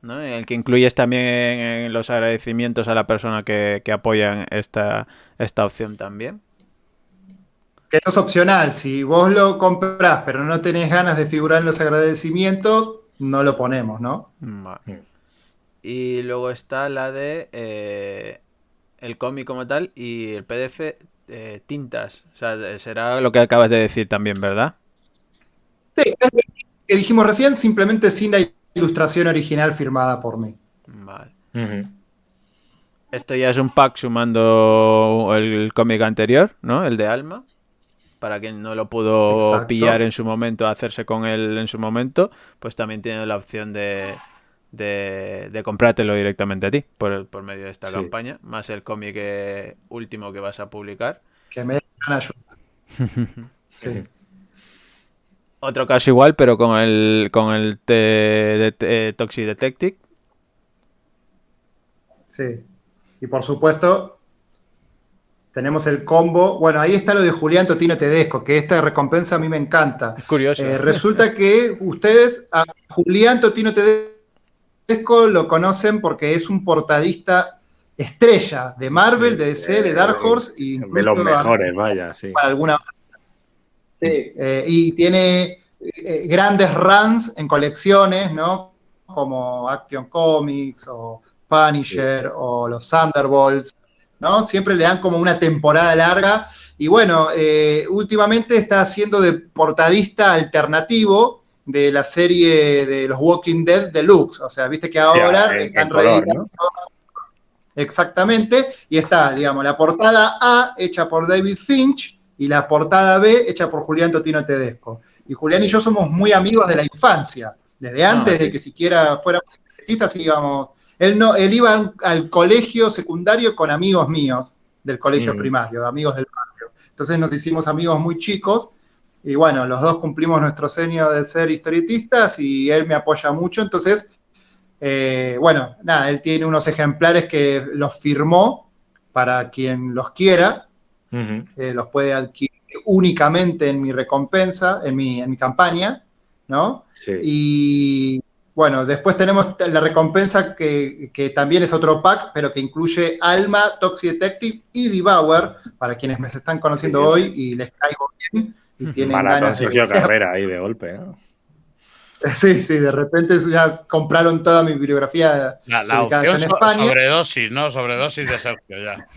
¿No? En el que incluyes también los agradecimientos a la persona que apoya esta opción también. Que eso es opcional, si vos lo comprás pero no tenés ganas de figurar en los agradecimientos, no lo ponemos, ¿no? Vale. Y luego está la de el cómic como tal y el PDF tintas. O sea, será lo que acabas de decir también, ¿verdad? Sí, es lo que dijimos recién, simplemente sin la ilustración original firmada por mí. Vale. Esto ya es un pack sumando el cómic anterior, ¿no? El de Alma. Para quien no lo pudo pillar en su momento, hacerse con él en su momento, pues también tiene la opción de de comprártelo directamente a ti por medio de esta Sí. campaña, más el cómic último que vas a publicar. Que me den ayuda. Sí. Otro caso igual, pero con el Toxic Detective. Sí. Y por supuesto, tenemos el combo. Bueno, ahí está lo de Julián Totino Tedesco, que esta recompensa a mí me encanta. Es curioso. Resulta que ustedes a Julián Totino Tedesco lo conocen porque es un portadista estrella de Marvel, de DC, de Dark Horse y de los mejores, vaya, sí. para alguna. Sí, y tiene grandes runs en colecciones, ¿no? Como Action Comics o Punisher o los Thunderbolts, ¿no? Siempre le dan como una temporada larga. Y bueno, últimamente está haciendo de portadista alternativo de la serie de los Walking Dead Deluxe. O sea, viste que ahora están reeditando. ¿No? Exactamente. Y está, digamos, la portada A hecha por David Finch y la portada B hecha por Julián Totino Tedesco. Y Julián y yo somos muy amigos de la infancia. Desde antes de que siquiera fuéramos artistas, íbamos. Él iba al colegio secundario con amigos míos del colegio primario, amigos del barrio. Entonces nos hicimos amigos muy chicos y bueno, los dos cumplimos nuestro sueño de ser historietistas y él me apoya mucho. Entonces, bueno, nada, él tiene unos ejemplares que los firmó para quien los quiera. Los puede adquirir únicamente en mi recompensa, en mi campaña, ¿no? Sí. Y bueno, después tenemos la recompensa que también es otro pack, pero que incluye Alma, Toxic Detective y Devour, para quienes me están conociendo hoy y les caigo bien. Y tienen Maratón ganas Sergio Carrera ahí de golpe, ¿no? Sí, de repente ya compraron toda mi bibliografía. La opción en España. Sobredosis, ¿no? Sobredosis de Sergio, ya.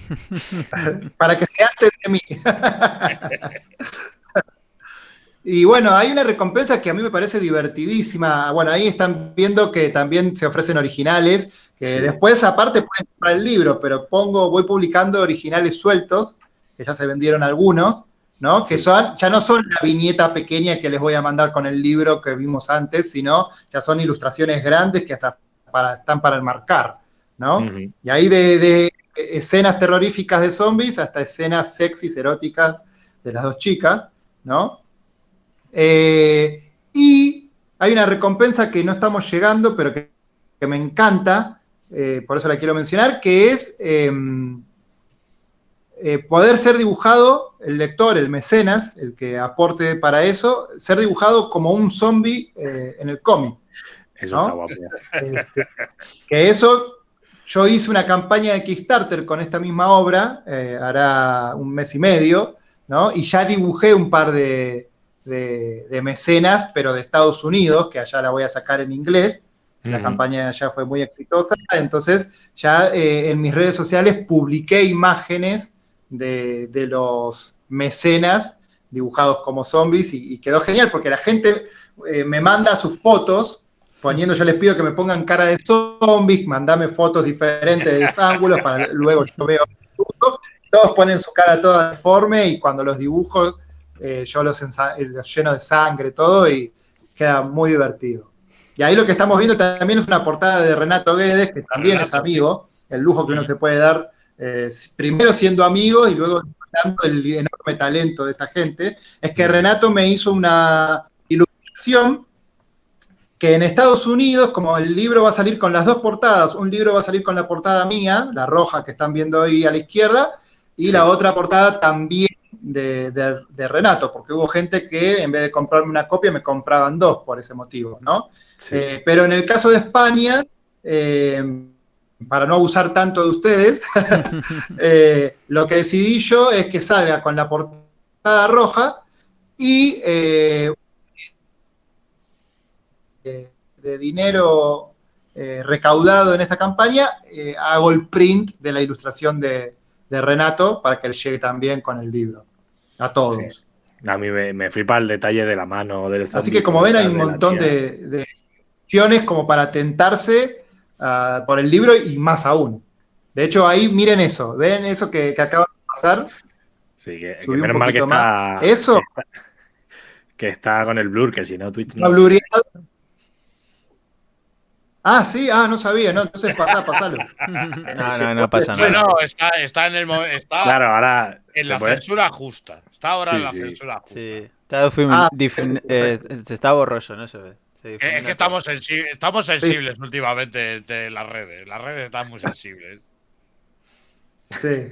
Para que se antes de mí. Y bueno, hay una recompensa que a mí me parece divertidísima. Bueno, ahí están viendo que también se ofrecen originales, que después aparte pueden comprar el libro, pero voy publicando originales sueltos, que ya se vendieron algunos, ¿no? Que ya no son la viñeta pequeña que les voy a mandar con el libro que vimos antes, sino ya son ilustraciones grandes que hasta están para enmarcar, ¿no? Y ahí de escenas terroríficas de zombies hasta escenas sexys, eróticas de las dos chicas, ¿no? Y hay una recompensa que no estamos llegando, pero que me encanta, por eso la quiero mencionar, que es poder ser dibujado, el lector, el mecenas, el que aporte para eso, ser dibujado como un zombie en el cómic. Eso, ¿no? Está guapo. Que eso, yo hice una campaña de Kickstarter con esta misma obra, hará un mes y medio, ¿no? Y ya dibujé un par de mecenas, pero de Estados Unidos, que allá la voy a sacar en inglés. La campaña ya fue muy exitosa, entonces ya en mis redes sociales publiqué imágenes de los mecenas dibujados como zombies y quedó genial, porque la gente me manda sus fotos, poniendo, yo les pido que me pongan cara de zombies, mandame fotos diferentes de los ángulos, para luego yo veo todos ponen su cara toda deforme y cuando los dibujo yo los lleno de sangre, todo, y queda muy divertido. Y ahí lo que estamos viendo también es una portada de Renato Guedes, que también es amigo, el lujo que uno se puede dar, primero siendo amigo y luego dando el enorme talento de esta gente, es que Renato me hizo una ilustración que en Estados Unidos, como el libro va a salir con las dos portadas, un libro va a salir con la portada mía, la roja que están viendo ahí a la izquierda, y la otra portada también de Renato, porque hubo gente que en vez de comprarme una copia me compraban dos por ese motivo, ¿no? Sí. Pero en el caso de España, para no abusar tanto de ustedes, lo que decidí yo es que salga con la portada roja y de dinero recaudado en esta campaña, hago el print de la ilustración de Renato para que le llegue también con el libro a todos. Sí. A mí me flipa el detalle de la mano del zombie. Así que como ven hay un montón de opciones como para tentarse por el libro y más aún. De hecho ahí miren eso, ven eso que acaba de pasar. Sí, que menos mal que está, eso que está con el blur, que si no Twitch no. Blureado. Ah, sí, no sabía, no, entonces pasalo. No pasa nada. Bueno, está en el está Claro, ahora en se la puede. censura justa. Está ahora Sí, en la sí. censura justa. Sí, Perfecto. está borroso, no se ve. Se Es difumina que todo. estamos sensibles últimamente entre las redes. Las redes están muy sensibles. Sí.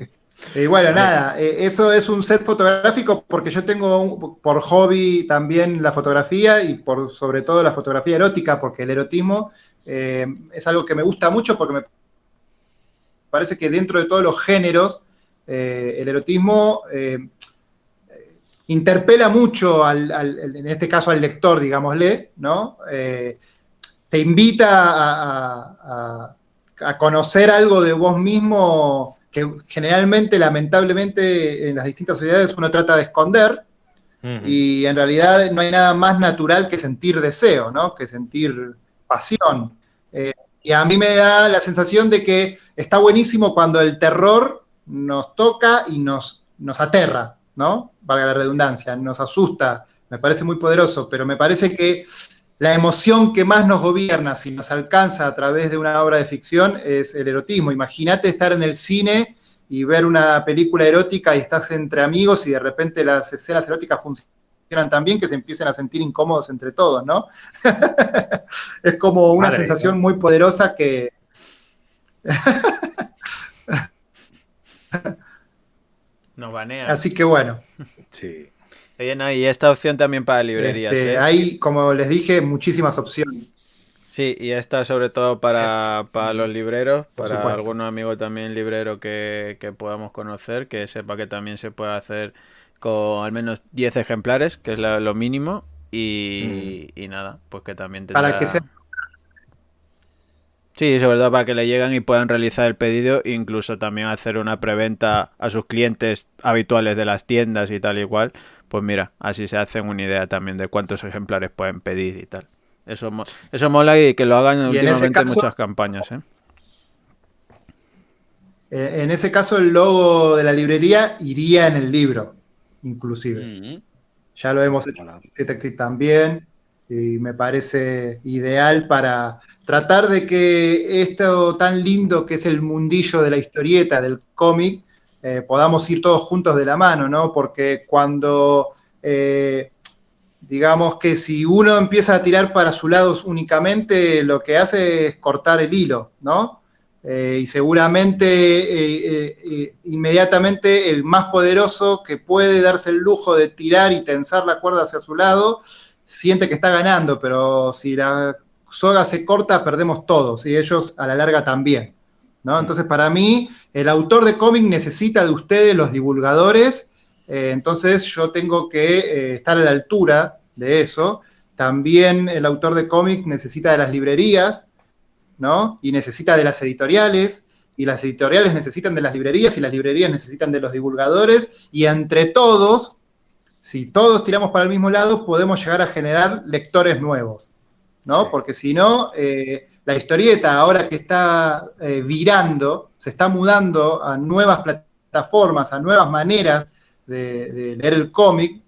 Y bueno, nada, eso es un set fotográfico porque yo tengo por hobby también la fotografía y por sobre todo la fotografía erótica, porque el erotismo es algo que me gusta mucho porque me parece que dentro de todos los géneros, el erotismo interpela mucho, en este caso al lector, digámosle, ¿no? Te invita a conocer algo de vos mismo que generalmente, lamentablemente, en las distintas sociedades uno trata de esconder, y en realidad no hay nada más natural que sentir deseo, ¿no? Que sentir pasión. Y a mí me da la sensación de que está buenísimo cuando el terror nos toca y nos aterra, ¿no? Valga la redundancia, nos asusta, me parece muy poderoso, pero me parece que la emoción que más nos gobierna, si nos alcanza a través de una obra de ficción, es el erotismo. Imagínate estar en el cine y ver una película erótica y estás entre amigos y de repente las escenas eróticas funcionan tan bien que se empiecen a sentir incómodos entre todos, ¿no? Es como una sensación muy poderosa que... Nos banean. Así que bueno. Sí. Oye, no, y esta opción también para librerías, ¿eh? Hay, como les dije, muchísimas opciones. Sí, y esta sobre todo para los libreros, Por para supuesto. algún amigo también librero que podamos conocer, que sepa que también se puede hacer con al menos 10 ejemplares, que es lo mínimo, y nada, pues que también tendrá... Para que sea... Sí, sobre todo para que le lleguen y puedan realizar el pedido, incluso también hacer una preventa a sus clientes habituales de las tiendas y tal y cual. Pues mira, así se hacen una idea también de cuántos ejemplares pueden pedir y tal. Eso mola y que lo hagan Y en ese últimamente en caso, muchas campañas, ¿eh? En ese caso, el logo de la librería iría en el libro, inclusive. Ya lo hemos hecho también, y me parece ideal para tratar de que esto tan lindo que es el mundillo de la historieta, del cómic, podamos ir todos juntos de la mano, ¿no? Porque cuando, digamos que si uno empieza a tirar para su lado únicamente, lo que hace es cortar el hilo, ¿no? Y seguramente inmediatamente el más poderoso que puede darse el lujo de tirar y tensar la cuerda hacia su lado, siente que está ganando, pero si la soga se corta, perdemos todos, y ellos a la larga también, ¿no? Entonces, para mí, el autor de cómic necesita de ustedes, los divulgadores, entonces yo tengo que estar a la altura de eso. También el autor de cómics necesita de las librerías, ¿no? Y necesita de las editoriales, y las editoriales necesitan de las librerías, y las librerías necesitan de los divulgadores, y entre todos, si todos tiramos para el mismo lado, podemos llegar a generar lectores nuevos, ¿no? Sí. Porque si no, la historieta, ahora que está virando, se está mudando a nuevas plataformas, a nuevas maneras de leer el cómic,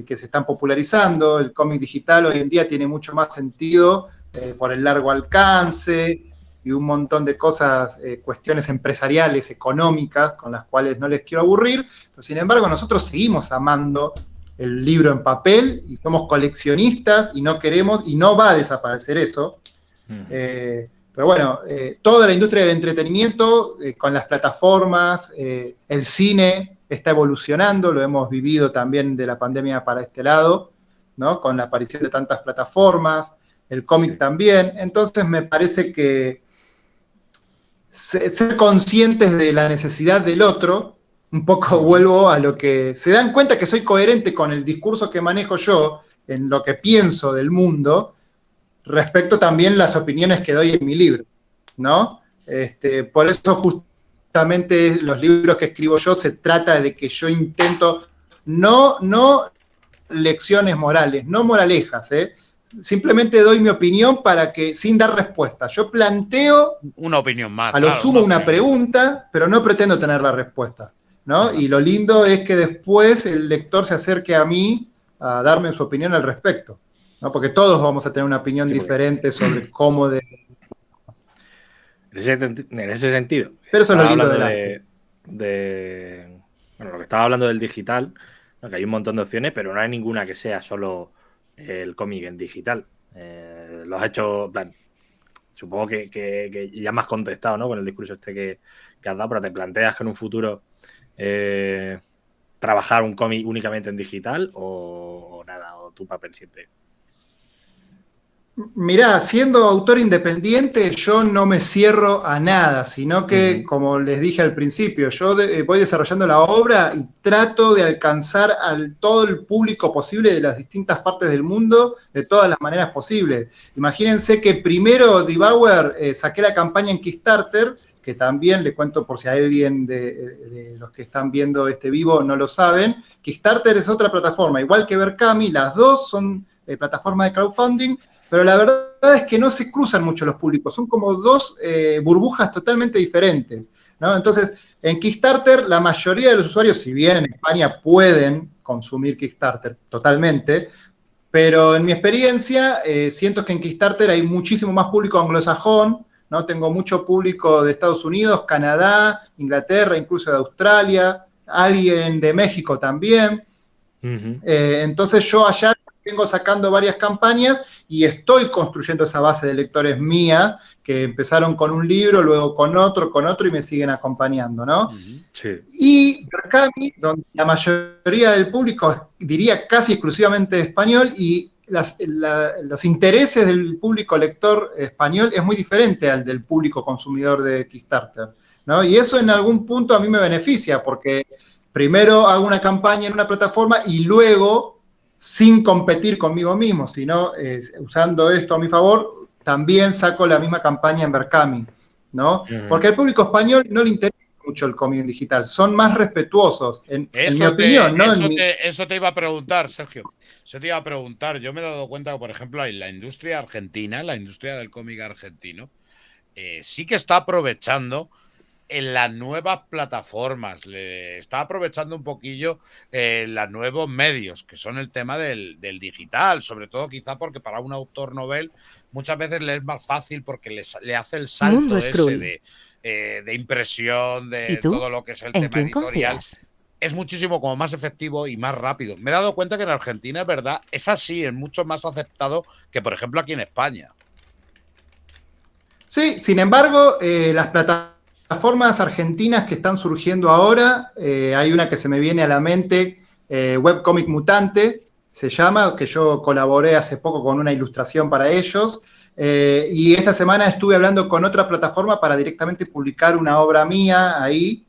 que se están popularizando. El cómic digital hoy en día tiene mucho más sentido por el largo alcance y un montón de cosas, cuestiones empresariales, económicas, con las cuales no les quiero aburrir, pero sin embargo nosotros seguimos amando el libro en papel y somos coleccionistas y no queremos, y no va a desaparecer eso. Pero bueno, toda la industria del entretenimiento, con las plataformas, el cine está evolucionando, lo hemos vivido también de la pandemia para este lado, ¿no? Con la aparición de tantas plataformas, el cómic también. Entonces me parece que ser conscientes de la necesidad del otro, un poco vuelvo a lo que se dan cuenta que soy coherente con el discurso que manejo yo, en lo que pienso del mundo, respecto también las opiniones que doy en mi libro, ¿no? Por eso justamente los libros que escribo yo se trata de que yo intento, no lecciones morales, no moralejas, simplemente doy mi opinión para que, sin dar respuesta, yo planteo una opinión más, a lo sumo una pregunta, pero no pretendo tener la respuesta, ¿no? Y lo lindo es que después el lector se acerque a mí a darme su opinión al respecto, ¿no? Porque todos vamos a tener una opinión diferente sobre cómo En ese sentido. Pero eso es lo estaba lindo del hablando arte. bueno, lo que estaba hablando del digital, ¿no? Que hay un montón de opciones, pero no hay ninguna que sea solo el cómic en digital. Lo has hecho, en plan, supongo que ya me has contestado, ¿no? Con el discurso este que has dado, pero te planteas que en un futuro trabajar un cómic únicamente en digital o nada, o tu papel siempre. Mirá, siendo autor independiente, yo no me cierro a nada, sino que, como les dije al principio, yo voy desarrollando la obra y trato de alcanzar a todo el público posible de las distintas partes del mundo, de todas las maneras posibles. Imagínense que primero Devour saqué la campaña en Kickstarter, que también le cuento por si alguien de los que están viendo este vivo no lo saben. Kickstarter es otra plataforma, igual que Berkami, las dos son plataformas de crowdfunding, pero la verdad es que no se cruzan mucho los públicos, son como dos burbujas totalmente diferentes, ¿no? Entonces, en Kickstarter, la mayoría de los usuarios, si bien en España pueden consumir Kickstarter totalmente, pero en mi experiencia, siento que en Kickstarter hay muchísimo más público anglosajón, ¿no? Tengo mucho público de Estados Unidos, Canadá, Inglaterra, incluso de Australia, alguien de México también. Entonces yo allá vengo sacando varias campañas y estoy construyendo esa base de lectores mía, que empezaron con un libro, luego con otro y me siguen acompañando, ¿no? Sí. Y Berkami, donde la mayoría del público, diría casi exclusivamente español, y los intereses del público lector español es muy diferente al del público consumidor de Kickstarter, ¿no? Y eso en algún punto a mí me beneficia, porque primero hago una campaña en una plataforma y luego, sin competir conmigo mismo, sino usando esto a mi favor, también saco la misma campaña en Berkami, ¿no? Porque al público español no le interesa mucho el cómic digital, son más respetuosos, en mi opinión, ¿no? Eso te iba a preguntar, Sergio. Eso te iba a preguntar. Yo me he dado cuenta que, por ejemplo, en la industria argentina, la industria del cómic argentino, sí que está aprovechando en las nuevas plataformas, le está aprovechando un poquillo los nuevos medios, que son el tema del digital, sobre todo quizá porque para un autor novel muchas veces le es más fácil porque le hace el salto Mundo ese de impresión, de todo lo que es el tema editorial. Es muchísimo como más efectivo y más rápido. Me he dado cuenta que en Argentina, es verdad, es así, es mucho más aceptado que, por ejemplo, aquí en España. Sí, sin embargo, las plataformas argentinas que están surgiendo ahora, hay una que se me viene a la mente, Webcomic Mutante, se llama, que yo colaboré hace poco con una ilustración para ellos, y esta semana estuve hablando con otra plataforma para directamente publicar una obra mía ahí,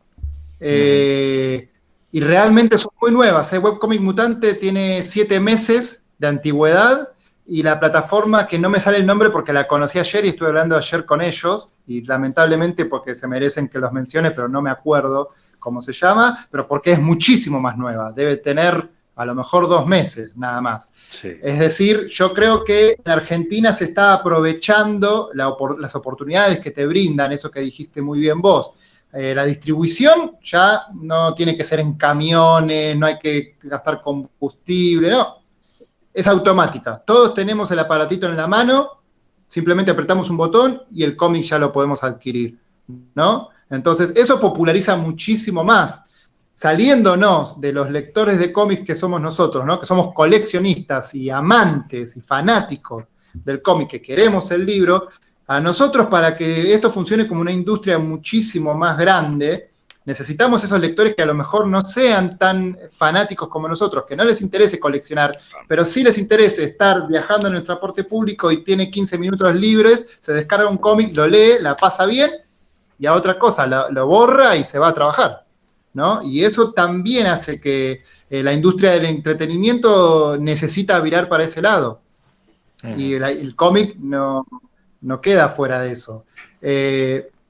y realmente son muy nuevas. Webcomic Mutante tiene 7 meses de antigüedad, y la plataforma, que no me sale el nombre porque la conocí ayer y estuve hablando ayer con ellos, y lamentablemente porque se merecen que los mencione, pero no me acuerdo cómo se llama, pero porque es muchísimo más nueva, debe tener a lo mejor 2 meses nada más. Sí. Es decir, yo creo que en Argentina se está aprovechando las oportunidades que te brindan, eso que dijiste muy bien vos. La distribución ya no tiene que ser en camiones, no hay que gastar combustible, no. Es automática. Todos tenemos el aparatito en la mano, simplemente apretamos un botón y el cómic ya lo podemos adquirir, ¿no? Entonces, eso populariza muchísimo más. Saliéndonos de los lectores de cómics que somos nosotros, ¿no? Que somos coleccionistas y amantes y fanáticos del cómic, que queremos el libro, a nosotros, para que esto funcione como una industria muchísimo más grande, necesitamos esos lectores que a lo mejor no sean tan fanáticos como nosotros, que no les interese coleccionar, pero sí les interese estar viajando en el transporte público y tiene 15 minutos libres, se descarga un cómic, lo lee, la pasa bien, y a otra cosa, lo borra y se va a trabajar, ¿no? Y eso también hace que la industria del entretenimiento necesita virar para ese lado. Y el cómic no queda fuera de eso.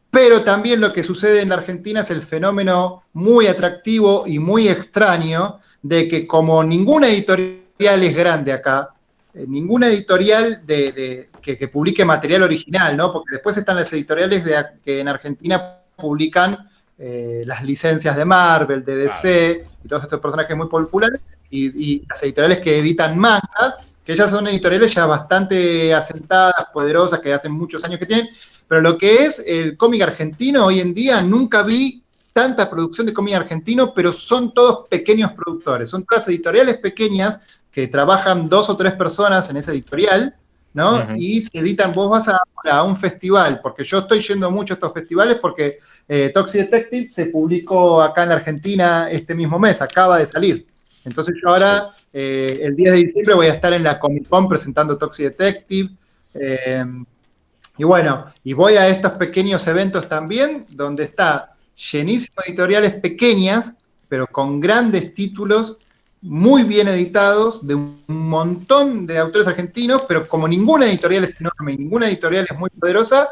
Pero también lo que sucede en la Argentina es el fenómeno muy atractivo y muy extraño de que, como ninguna editorial es grande acá, ninguna editorial que publique material original, ¿no? Porque después están las editoriales que en Argentina publican las licencias de Marvel, de DC, y todos estos personajes muy populares, y las editoriales que editan manga, que ya son editoriales ya bastante asentadas, poderosas, que hacen muchos años que tienen, pero lo que es el cómic argentino hoy en día, nunca vi tanta producción de cómic argentino, pero son todos pequeños productores, son todas editoriales pequeñas que trabajan 2 o 3 personas en esa editorial, ¿no? Y se editan, vos vas a un festival, porque yo estoy yendo mucho a estos festivales porque Toxic Detective se publicó acá en la Argentina este mismo mes, acaba de salir. Entonces yo ahora, el 10 de diciembre, voy a estar en la Comic Con presentando Toxic Detective. Y bueno, y voy a estos pequeños eventos también, donde está llenísimo de editoriales pequeñas, pero con grandes títulos, muy bien editados, de un montón de autores argentinos, pero como ninguna editorial es enorme y ninguna editorial es muy poderosa,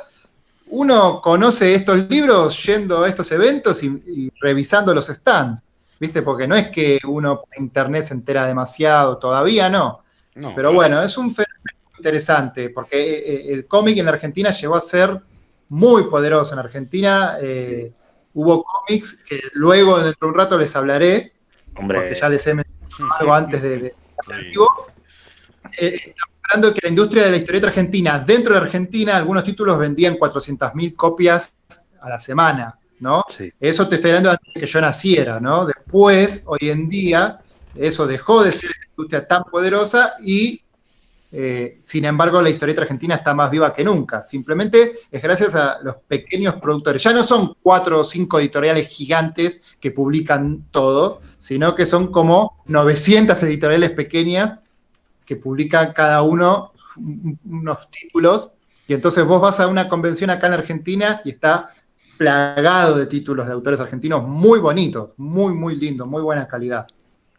uno conoce estos libros yendo a estos eventos y revisando los stands, ¿viste? Porque no es que uno por internet se entera demasiado, todavía no. Pero bueno, es un fenómeno interesante, porque el cómic en la Argentina llegó a ser muy poderoso. En Argentina hubo cómics que luego, dentro de un rato, les hablaré, porque ya les he mencionado algo antes de hacer vivo. Estamos hablando de que la industria de la historieta argentina, dentro de Argentina, algunos títulos vendían 400.000 copias a la semana, ¿no? Sí. Eso te estoy hablando antes de que yo naciera, ¿no? Después, hoy en día, eso dejó de ser una industria tan poderosa y, sin embargo, la historieta argentina está más viva que nunca. Simplemente es gracias a los pequeños productores. Ya no son 4 o 5 editoriales gigantes que publican todo, sino que son como 900 editoriales pequeñas que publican cada uno unos títulos, y entonces vos vas a una convención acá en la Argentina y está plagado de títulos de autores argentinos muy bonitos, muy, muy lindos, muy buena calidad.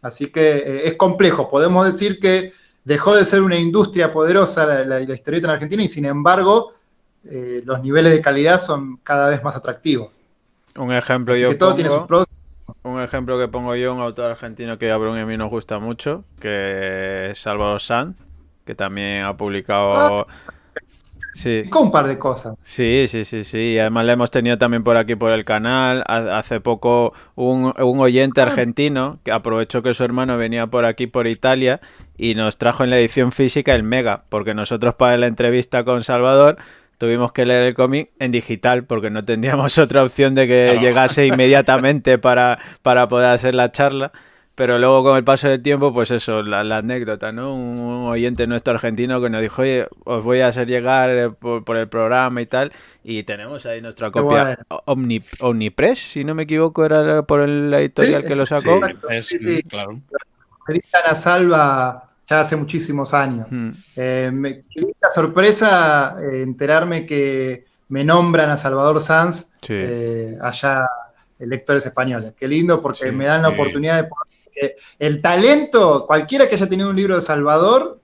Así que es complejo. Podemos decir que dejó de ser una industria poderosa la historieta en Argentina y, sin embargo, los niveles de calidad son cada vez más atractivos. Un ejemplo yo todo tiene sus pros. Un ejemplo que pongo yo, un autor argentino que a Bruno y a mí nos gusta mucho, que es Salvador Sanz, que también ha publicado... Sí. Con un par de cosas. Sí. Y además la hemos tenido también por aquí por el canal. Hace poco un oyente argentino que aprovechó que su hermano venía por aquí por Italia y nos trajo en la edición física el Mega, porque nosotros para la entrevista con Salvador tuvimos que leer el cómic en digital porque no teníamos otra opción de que llegase inmediatamente para poder hacer la charla. Pero luego con el paso del tiempo, pues eso, la anécdota, ¿no? Un oyente nuestro argentino que nos dijo, oye, os voy a hacer llegar por el programa y tal, y tenemos ahí nuestra copia. Bueno. Omnipress, si no me equivoco, era por la editorial que lo sacó. Sí, claro. Editan a Salva ya hace muchísimos años. Me dio la sorpresa enterarme que me nombran a Salvador Sanz allá, lectores españoles. Qué lindo, porque me dan la oportunidad de poder... El talento, cualquiera que haya tenido un libro de Salvador,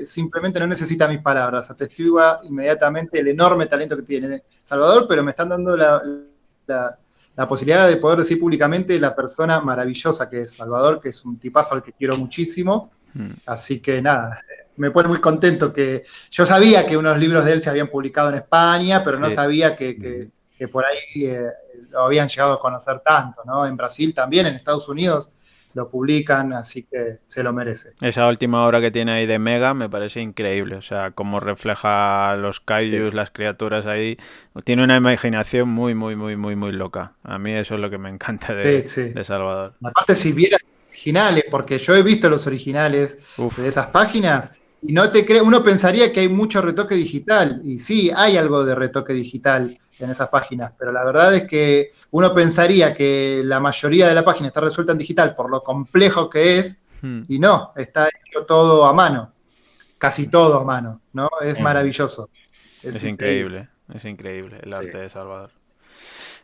simplemente no necesita mis palabras, atestigua inmediatamente el enorme talento que tiene Salvador, pero me están dando la posibilidad de poder decir públicamente la persona maravillosa que es Salvador, que es un tipazo al que quiero muchísimo. Así que nada, me pone muy contento que yo sabía que unos libros de él se habían publicado en España, pero no sabía que por ahí lo habían llegado a conocer tanto, ¿no? En Brasil también, en Estados Unidos lo publican, así que se lo merece. Esa última obra que tiene ahí de Mega me parece increíble, o sea, cómo refleja los kaijus, las criaturas ahí, tiene una imaginación muy, muy, muy, muy, muy loca. A mí eso es lo que me encanta de Salvador. Aparte, si vieras originales, porque yo he visto los originales de esas páginas, y no te crees, uno pensaría que hay mucho retoque digital, y sí, hay algo de retoque digital en esas páginas, pero la verdad es que uno pensaría que la mayoría de la página está resuelta en digital por lo complejo que es, y no, está hecho todo a mano, casi todo a mano, ¿no? Es maravilloso. Es increíble el arte de Salvador.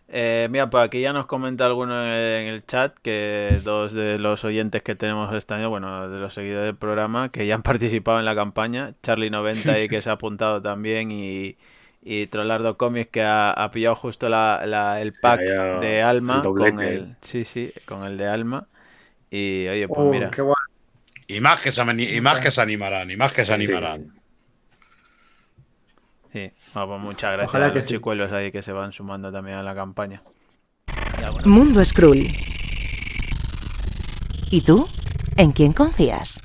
Mira, por aquí ya nos comenta alguno en el chat que 2 de los oyentes que tenemos este año, bueno, de los seguidores del programa, que ya han participado en la campaña, Charlie90 y que se ha apuntado también, y Trollardo Comics, que ha pillado justo el pack de Alma con el con el de Alma, y oye, pues mira, qué bueno. Y más que se animarán. Sí, bueno, pues muchas gracias a los chicuelos ahí que se van sumando también a la campaña. Mundo Skrull. ¿Y tú? ¿En quién confías?